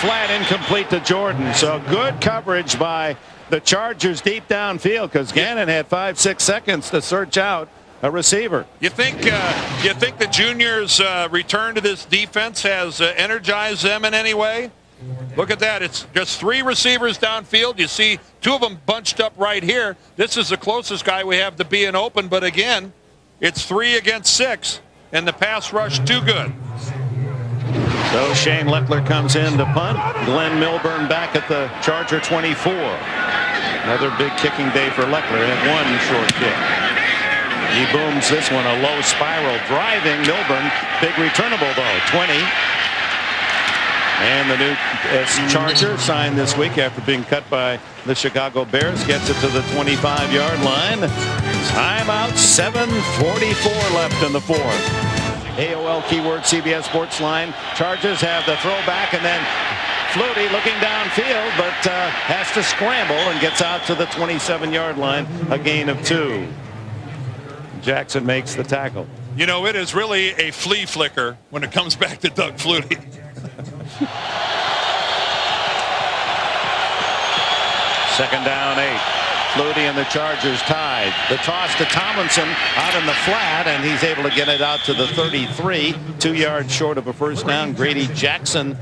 B: flat, incomplete to Jordan. So good coverage by the Chargers deep downfield, because Gannon had 5-6 seconds to search out a receiver.
A: You think the juniors' return to this defense has energized them in any way? Look at that. It's just 3 receivers downfield. You see 2 of them bunched up right here. This is the closest guy we have to being open, but again, it's 3 against 6, and the pass rush too good.
B: So Shane Leckler comes in to punt. Glenn Milburn back at the Charger 24. Another big kicking day for Leckler, and 1 short kick. He booms this one, a low spiral driving Milburn. Big returnable though, 20. And the new Charger signed this week after being cut by the Chicago Bears gets it to the 25-yard line. Timeout, 7:44 left in the 4th. AOL keyword CBS Sports line. Chargers have the throwback, and then Flutie looking downfield, but has to scramble and gets out to the 27-yard line, a gain of 2. Jackson makes the tackle.
A: You know, it is really a flea flicker when it comes back to Doug Flutie.
B: Second down, 8. Flutie and the Chargers tied. The toss to Tomlinson out in the flat, and he's able to get it out to the 33. 2 yards short of a first down. Grady Jackson,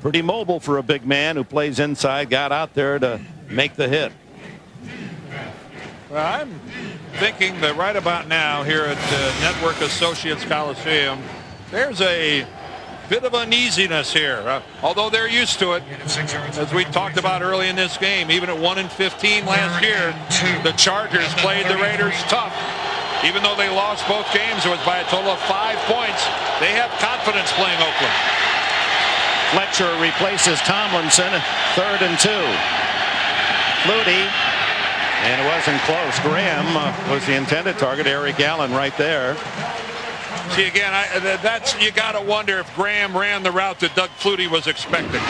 B: pretty mobile for a big man who plays inside, got out there to make the hit.
A: Well, I'm thinking that right about now here at Network Associates Coliseum, there's a bit of uneasiness here, although they're used to it. As we talked about early in this game, even at 1-15 last year, the Chargers played the Raiders tough. Even though they lost both games, it was by a total of 5 points. They have confidence playing Oakland.
B: Fletcher replaces Tomlinson, 3rd and 2. Flutie, and it wasn't close. Graham was the intended target. Eric Allen right there.
A: See, again, you got to wonder if Graham ran the route that Doug Flutie was expecting.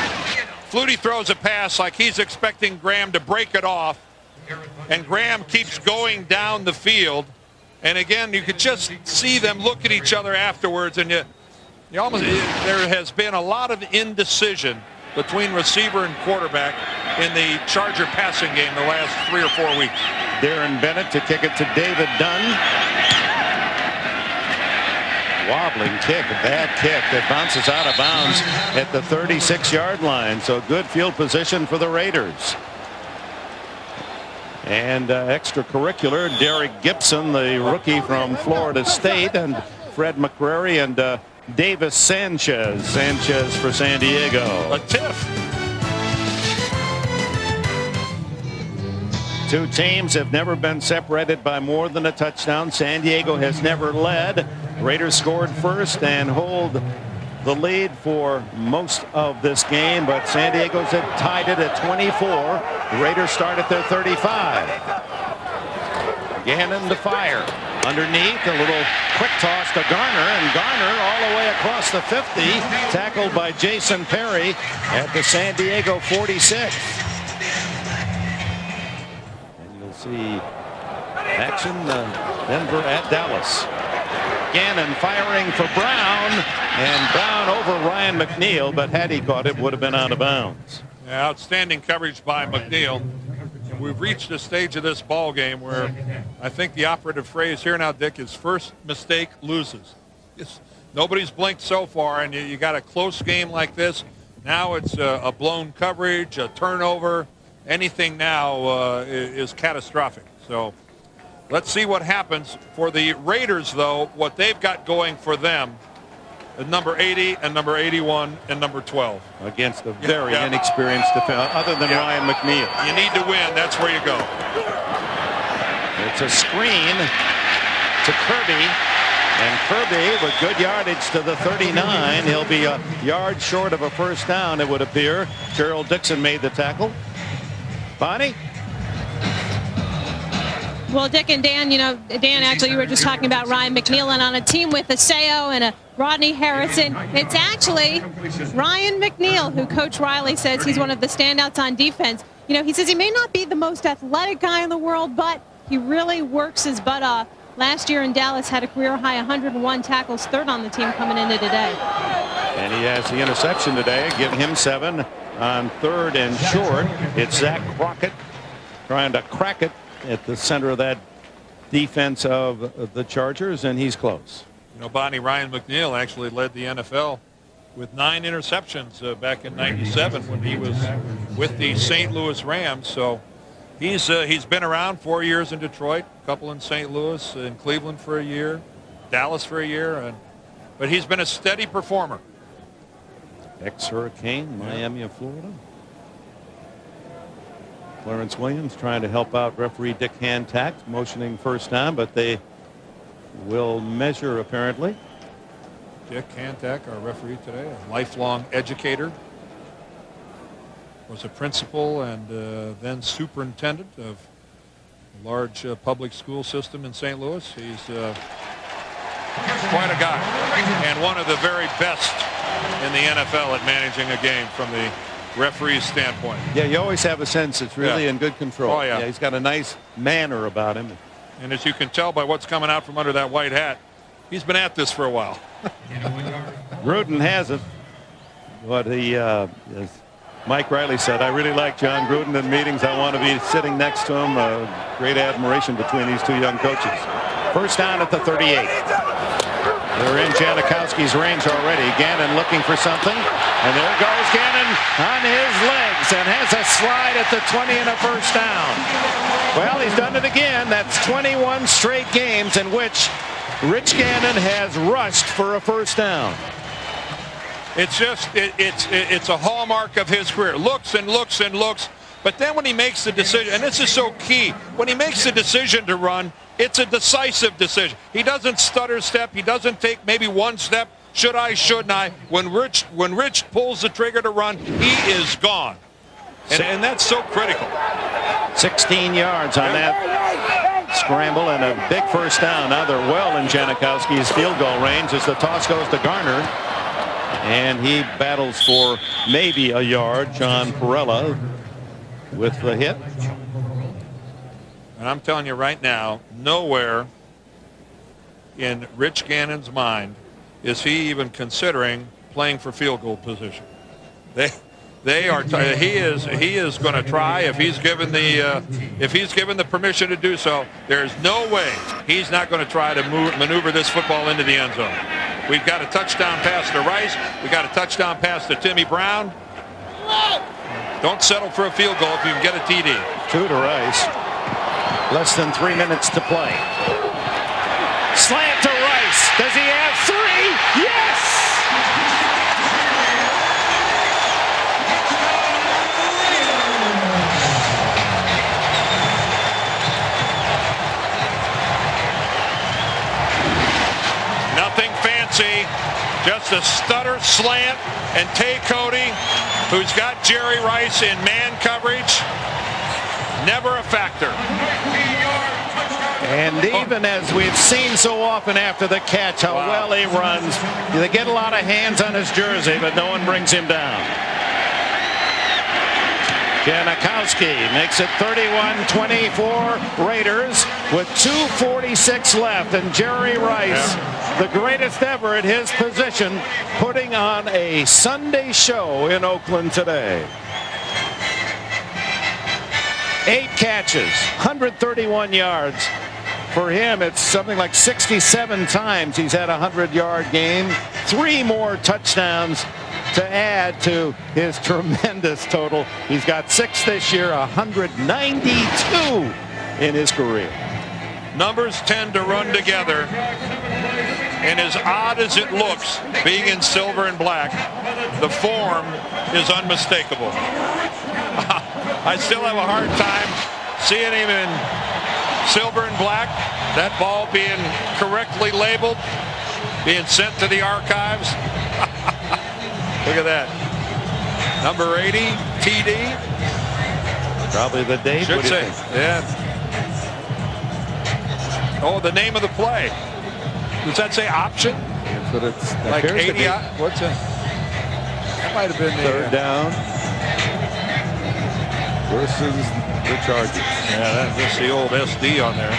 A: Flutie throws a pass like he's expecting Graham to break it off, and Graham keeps going down the field. And again, you could just see them look at each other afterwards, and you almost, there has been a lot of indecision between receiver and quarterback in the Charger passing game the last 3 or 4 weeks.
B: Darren Bennett to kick it to David Dunn. Wobbling kick, a bad kick that bounces out of bounds at the 36-yard line. So good field position for the Raiders. And extracurricular, Derek Gibson, the rookie from Florida State, and Fred McCrary and Davis Sanchez. Sanchez for San Diego.
A: A tiff.
B: 2 teams have never been separated by more than a touchdown. San Diego has never led. Raiders scored first and hold the lead for most of this game, but San Diego's had tied it at 24. The Raiders start at their 35. Gannon to fire. Underneath, a little quick toss to Garner, and Garner all the way across the 50, tackled by Jason Perry at the San Diego 46. See action, Denver at Dallas. Gannon firing for Brown, and Brown over Ryan McNeil, but had he caught it, would have been out of bounds.
A: Yeah, outstanding coverage by McNeil. And we've reached a stage of this ball game where I think the operative phrase here now, Dick, is first mistake loses. Nobody's blinked so far, and you got a close game like this. Now it's a blown coverage, a turnover. Anything now is catastrophic. So let's see what happens. For the Raiders, though, what they've got going for them is number 80 and number 81 and number 12.
B: Against a very inexperienced defense, other than Ryan McNeil.
A: You need to win. That's where you go.
B: It's a screen to Kirby. And Kirby with good yardage to the 39. He'll be a yard short of a first down, it would appear. Gerald Dixon made the tackle. Bonnie?
C: Well, Dick and Dan, Dan, actually, you were just talking about Ryan McNeil, and on a team with Aseo and a Rodney Harrison, it's actually Ryan McNeil who Coach Riley says he's one of the standouts on defense. He says he may not be the most athletic guy in the world, but he really works his butt off. Last year in Dallas had a career high 101 tackles, 3rd on the team coming into today.
B: And he has the interception today, giving him 7. on 3rd and short. It's Zach Crockett trying to crack it at the center of that defense of the Chargers, and he's close.
A: You know, Bonnie, Ryan McNeil actually led the NFL with 9 interceptions back in '97 when he was with the St. Louis Rams. So he's been around 4 years in Detroit, a couple in St. Louis, in Cleveland for a year, Dallas for a year, but he's been a steady performer.
B: Ex-Hurricane, Miami of Florida. Clarence Williams trying to help out referee Dick Hantack, motioning first down, but they will measure apparently.
A: Dick Hantack, our referee today, a lifelong educator, was a principal and then superintendent of a large public school system in St. Louis. He's quite a guy and one of the very best in the NFL at managing a game from the referee's standpoint.
B: Yeah, you always have a sense it's really in good control.
A: Oh, yeah.
B: He's got a nice manner about him.
A: And as you can tell by what's coming out from under that white hat, he's been at this for a while.
B: Gruden has it. What he, as Mike Riley said, I really like John Gruden in meetings. I want to be sitting next to him. Great admiration between these two young coaches. First down at the 38. They're in Janikowski's range already. Gannon looking for something. And there goes Gannon on his legs and has a slide at the 20 and a first down. Well, he's done it again. That's 21 straight games in which Rich Gannon has rushed for a first down.
A: It's just, it's a hallmark of his career. Looks and looks and looks. But then when he makes the decision, and this is so key, when he makes the decision to run, it's a decisive decision. He doesn't stutter step. He doesn't take maybe one step. Should I, shouldn't I? When Rich pulls the trigger to run, he is gone. And that's so critical.
B: 16 yards on that scramble and a big first down. Now they're well in Janikowski's field goal range as the toss goes to Garner. And he battles for maybe a yard. John Perella with the hit.
A: And I'm telling you right now, nowhere in Rich Gannon's mind is he even considering playing for field goal position. They are. He is going to try if he's given the permission to do so. There's no way he's not going to try to maneuver this football into the end zone. We've got a touchdown pass to Rice. We got a touchdown pass to Timmy Brown. Don't settle for a field goal if you can get a TD.
B: 2 to Rice. Less than 3 minutes to play. Slant to Rice. Does he have 3? Yes!
A: Nothing fancy, just a stutter slant, and Tay Cody, who's got Jerry Rice in man coverage, never a factor.
B: And even as we've seen so often after the catch, how well he runs. They get a lot of hands on his jersey, but no one brings him down. Janikowski makes it 31-24 Raiders with 2:46 left, and Jerry Rice, the greatest ever at his position, putting on a Sunday show in Oakland today. 8 catches, 131 yards. For him, it's something like 67 times he's had a 100-yard game. 3 more touchdowns to add to his tremendous total. He's got 6 this year, 192 in his career.
A: Numbers tend to run together, and as odd as it looks, being in silver and black, the form is unmistakable. I still have a hard time seeing him in silver and black, that ball being correctly labeled, being sent to the archives. Look at that. Number 80, TD.
B: Probably the date.
A: Should say, yeah. Oh, the name of the play. Does that say option?
B: But it's
A: like 80. What's it? That might have been the
B: 3rd down versus the Chargers.
A: Yeah, that's the old SD on there.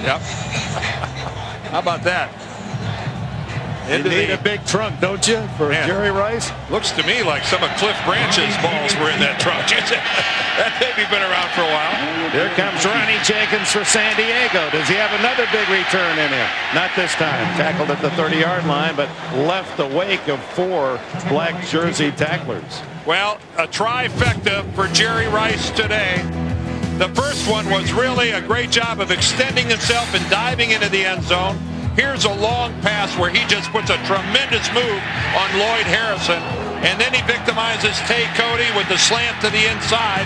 A: Yep. How about that?
B: You need a big trunk, don't you, for Jerry Rice?
A: Looks to me like some of Cliff Branch's balls were in that trunk. That maybe been around for a while.
B: Here comes Ronnie Jenkins for San Diego. Does he have another big return in him? Not this time. Tackled at the 30-yard line, but left the wake of 4 black jersey tacklers.
A: Well, a trifecta for Jerry Rice today. The first one was really a great job of extending himself and diving into the end zone. Here's a long pass where he just puts a tremendous move on Lloyd Harrison. And then he victimizes Tay Cody with the slant to the inside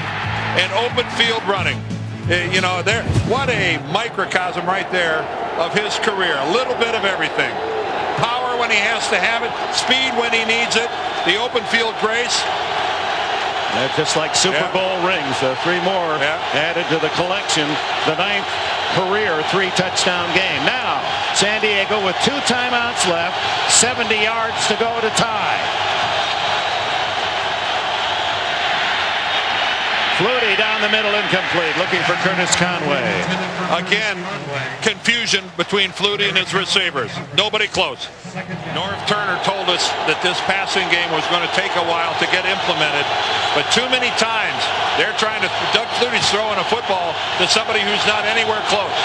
A: and open field running. You know, what a microcosm right there of his career. A little bit of everything. Power when he has to have it. Speed when he needs it. The open field grace.
B: Just like Super Bowl rings. 3 more added to the collection. The 9th career 3-touchdown game. Now, San Diego with 2 timeouts left, 70 yards to go to tie. Flutie down the middle, incomplete, looking for Curtis Conway.
A: Again, confusion between Flutie and his receivers. Nobody close. Norv Turner told us that this passing game was going to take a while to get implemented, but too many times they're trying to, Doug Flutie's throwing a football to somebody who's not anywhere close.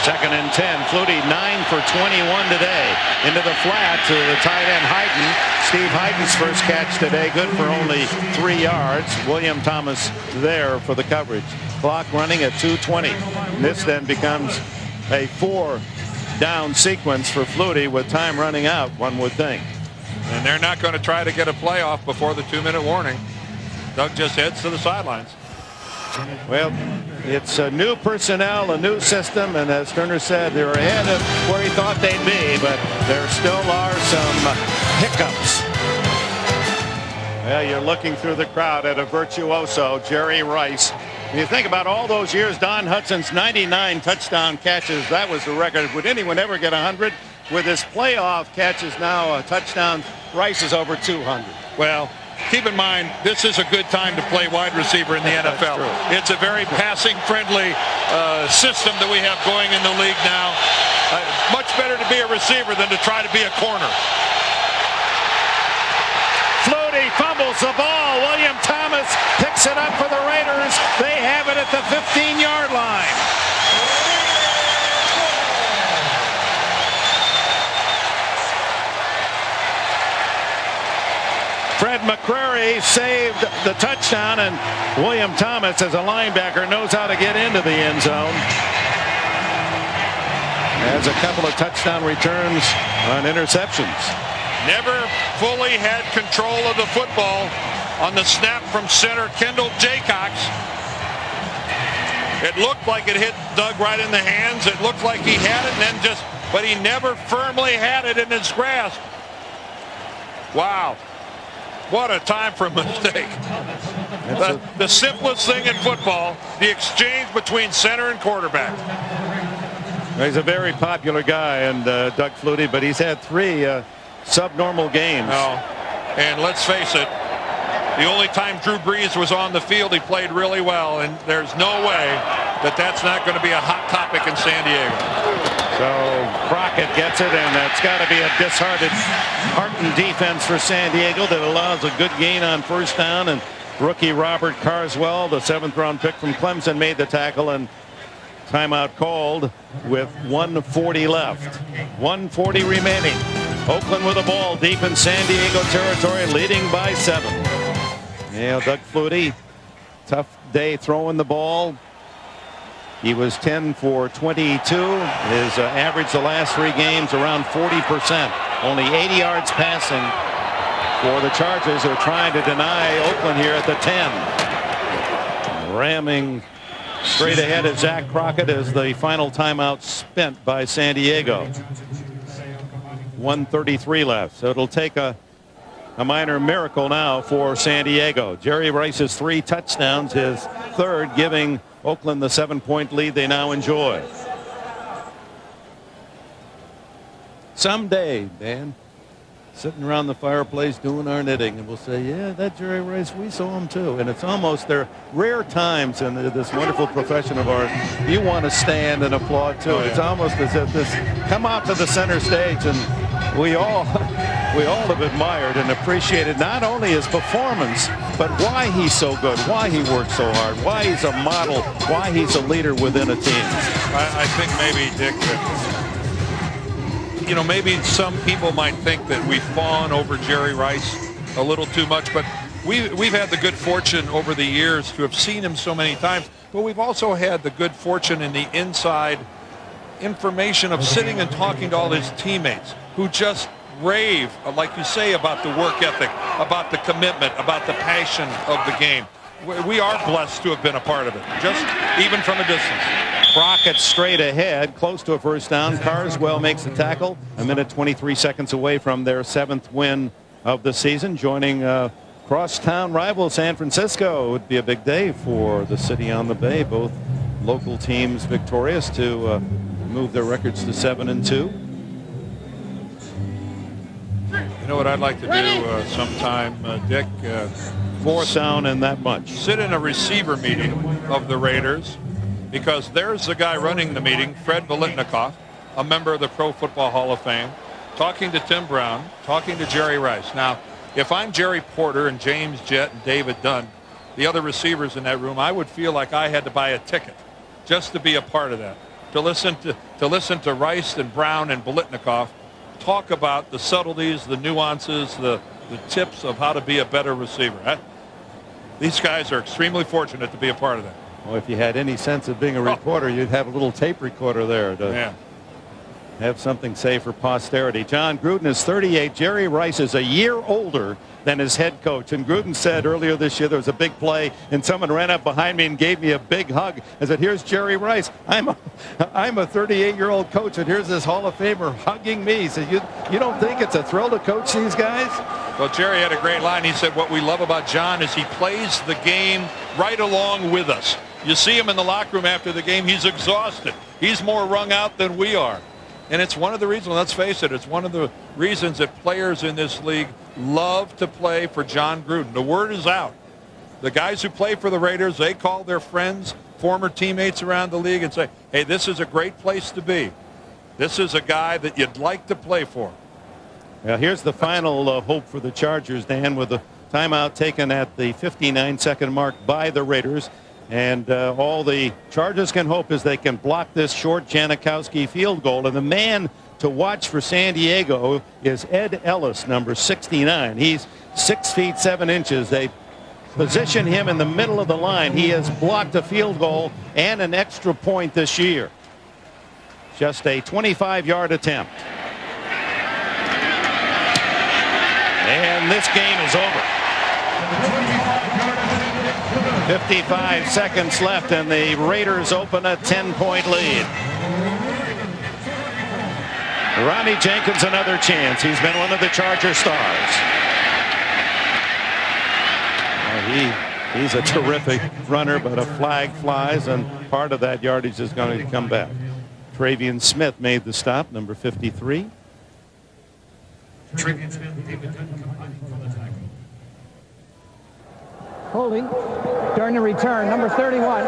B: 2nd and 10. Flutie 9 for 21 today. Into the flat to the tight end Hyden. Steve Hyden's first catch today, good for only 3 yards. William Thomas there for the coverage. Clock running at 2:20. This then becomes a 4-down sequence for Flutie with time running out, one would think.
A: And they're not going to try to get a playoff before the 2-minute warning. Doug just heads to the sidelines.
B: Well, it's a new personnel, a new system, and as Turner said, they were ahead of where he thought they'd be, but there still are some hiccups. Well, you're looking through the crowd at a virtuoso, Jerry Rice. When you think about all those years, Don Hudson's 99 touchdown catches, that was the record. Would anyone ever get 100? With his playoff catches now, touchdowns, Rice is over 200.
A: Well, keep in mind, this is a good time to play wide receiver in the NFL. It's a very passing-friendly system that we have going in the league now. Much better to be a receiver than to try to be a corner.
B: Flutie fumbles the ball. William Thomas picks it up for the Raiders. They have it at the 15-yard line. Fred McCrary saved the touchdown, and William Thomas, as a linebacker, knows how to get into the end zone. Has a couple of touchdown returns on interceptions.
A: Never fully had control of the football on the snap from center Kendall Jaycox. It looked like it hit Doug right in the hands. It looked like he had it, and then but he never firmly had it in his grasp. Wow. What a time for a mistake. The simplest thing in football, the exchange between center and quarterback.
B: He's a very popular guy, and Doug Flutie, but he's had 3 subnormal games.
A: Oh, and let's face it, the only time Drew Brees was on the field, he played really well, and there's no way that that's not going to be a hot topic in San Diego.
B: So Crockett gets it, and that's got to be a disheartened defense for San Diego that allows a good gain on first down. And rookie Robert Carswell, the 7th-round pick from Clemson, made the tackle, and timeout called with 1:40 left. 1:40 remaining. Oakland with the ball deep in San Diego territory, leading by 7. Yeah, Doug Flutie, tough day throwing the ball. He was 10 for 22. His average the last 3 games around 40%. Only 80 yards passing for the Chargers, who are trying to deny Oakland here at the 10. Ramming straight ahead of Zach Crockett as the final timeout spent by San Diego. 1:33 left. So it'll take a minor miracle now for San Diego. Jerry Rice's 3 touchdowns, his 3rd, giving Oakland the 7-point lead they now enjoy. Someday, Dan, sitting around the fireplace doing our knitting, and we'll say, yeah, that Jerry Rice, we saw him too. And it's almost, there are rare times in this wonderful profession of ours you want to stand and applaud too. It's almost as if this, come out to the center stage, and we all have admired and appreciated not only his performance, but why he's so good, why he works so hard, why he's a model, why he's a leader within a team.
A: I think maybe, Dick, you know, maybe some people might think that we fawn over Jerry Rice a little too much, but we've had the good fortune over the years to have seen him so many times, but we've also had the good fortune in the inside information of sitting and talking to all his teammates who just rave, like you say, about the work ethic, about the commitment, about the passion of the game. We are blessed to have been a part of it, just even from a distance.
B: Crockett straight ahead, close to a first down. Carswell makes the tackle. A minute 23 seconds away from their 7th win of the season, joining crosstown rival San Francisco. It would be a big day for the city on the bay. Both local teams victorious to move their records to 7-2.
A: You know what I'd like to do sometime, Dick?
B: Fourth down and that much.
A: Sit in a receiver meeting of the Raiders, because there's the guy running the meeting, Fred Biletnikoff, a member of the Pro Football Hall of Fame, talking to Tim Brown, talking to Jerry Rice. Now, if I'm Jerry Porter and James Jett and David Dunn, the other receivers in that room, I would feel like I had to buy a ticket just to be a part of that, to listen to Rice and Brown and Biletnikoff talk about the subtleties, the nuances, the tips of how to be a better receiver. These guys are extremely fortunate to be a part of that.
B: Well, if you had any sense of being a reporter, you'd have a little tape recorder there to have something say for posterity. John Gruden is 38. Jerry Rice is a year older than his head coach. And Gruden said earlier this year there was a big play, and someone ran up behind me and gave me a big hug. I said, here's Jerry Rice. I'm a 38-year-old coach, and here's this Hall of Famer hugging me. He said, you don't think it's a thrill to coach these guys?
A: Well, Jerry had a great line. He said, what we love about John is he plays the game right along with us. You see him in the locker room after the game, he's exhausted. He's more wrung out than we are. And it's one of the reasons, let's face it, it's one of the reasons that players in this league love to play for John Gruden. The word is out. The guys who play for the Raiders, they call their friends, former teammates around the league and say, hey, this is a great place to be. This is a guy that you'd like to play for.
B: Well, here's the final hope for the Chargers, Dan, with the timeout taken at the 59-second mark by the Raiders. And all the Chargers can hope is they can block this short Janikowski field goal. And the man to watch for San Diego is Ed Ellis, number 69. He's 6 feet 7 inches. They position him in the middle of the line. He has blocked a field goal and an extra point this year. Just a 25-yard attempt. And this game is over. 55 seconds left, and the Raiders open a 10-point lead. Ronnie Jenkins another chance. He's been one of the Charger stars. Well, he's a terrific runner, but a flag flies, and part of that yardage is going to come back. Travian Smith made the stop, number 53.
F: Travian Smith, David Dunn combining for the tackle.
E: Holding during the return, number 31,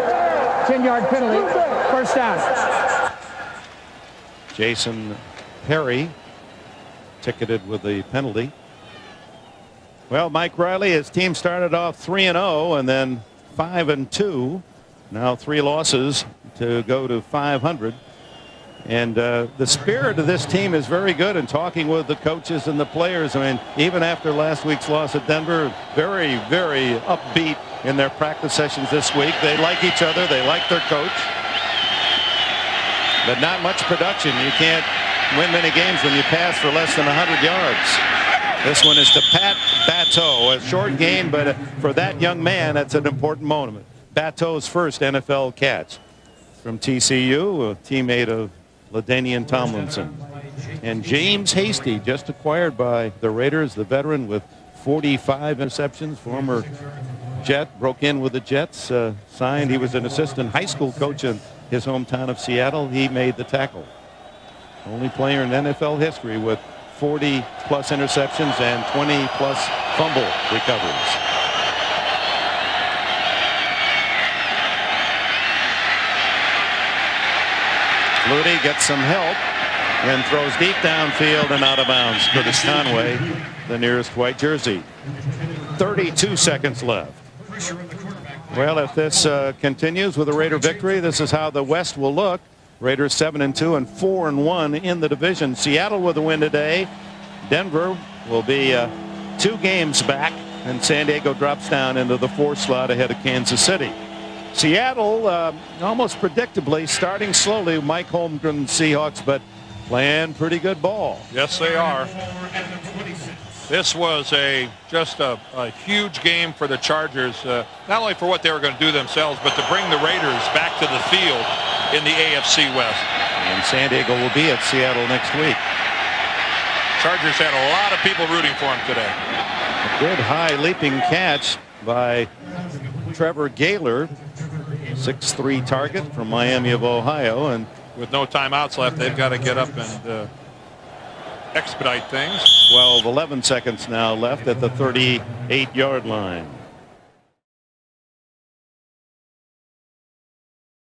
E: 10-yard penalty, first down.
B: Jason Perry ticketed with the penalty. Well, Mike Riley, his team started off 3-0 and then 5-2. Now 3 losses to go to 500. And the spirit of this team is very good. In talking with the coaches and the players, I mean, even after last week's loss at Denver, very, very upbeat in their practice sessions this week. They like each other. They like their coach. But not much production. You can't win many games when you pass for less than 100 yards. This one is to Pat Bateau. A short game, but for that young man, that's an important moment. Bateau's first NFL catch. From TCU, a teammate of LaDanian Tomlinson. And James Hasty, just acquired by the Raiders, the veteran with 45 interceptions, former Jet, broke in with the Jets, signed. He was an assistant high school coach in his hometown of Seattle. He made the tackle. Only player in NFL history with 40-plus interceptions and 20-plus fumble recoveries. Flutie gets some help and throws deep downfield and out of bounds. Curtis Conway, the nearest white jersey. 32 seconds left. Well, if this continues with a Raider victory, this is how the West will look. Raiders 7-2 and 4-1 in the division. Seattle with a win today. Denver will be 2 games back, and San Diego drops down into the 4th slot ahead of Kansas City. Seattle almost predictably starting slowly. Mike Holmgren Seahawks, but playing pretty good ball.
A: Yes, they are. This was just a huge game for the Chargers, not only for what they were going to do themselves, but to bring the Raiders back to the field in the AFC West.
B: And San Diego will be at Seattle next week.
A: Chargers had a lot of people rooting for them today.
B: A good high leaping catch by Trevor Gaylor, 6'3" target from Miami of Ohio, and
A: with no timeouts left, they've got to get up and expedite things.
B: 11 seconds now left at the 38-yard line.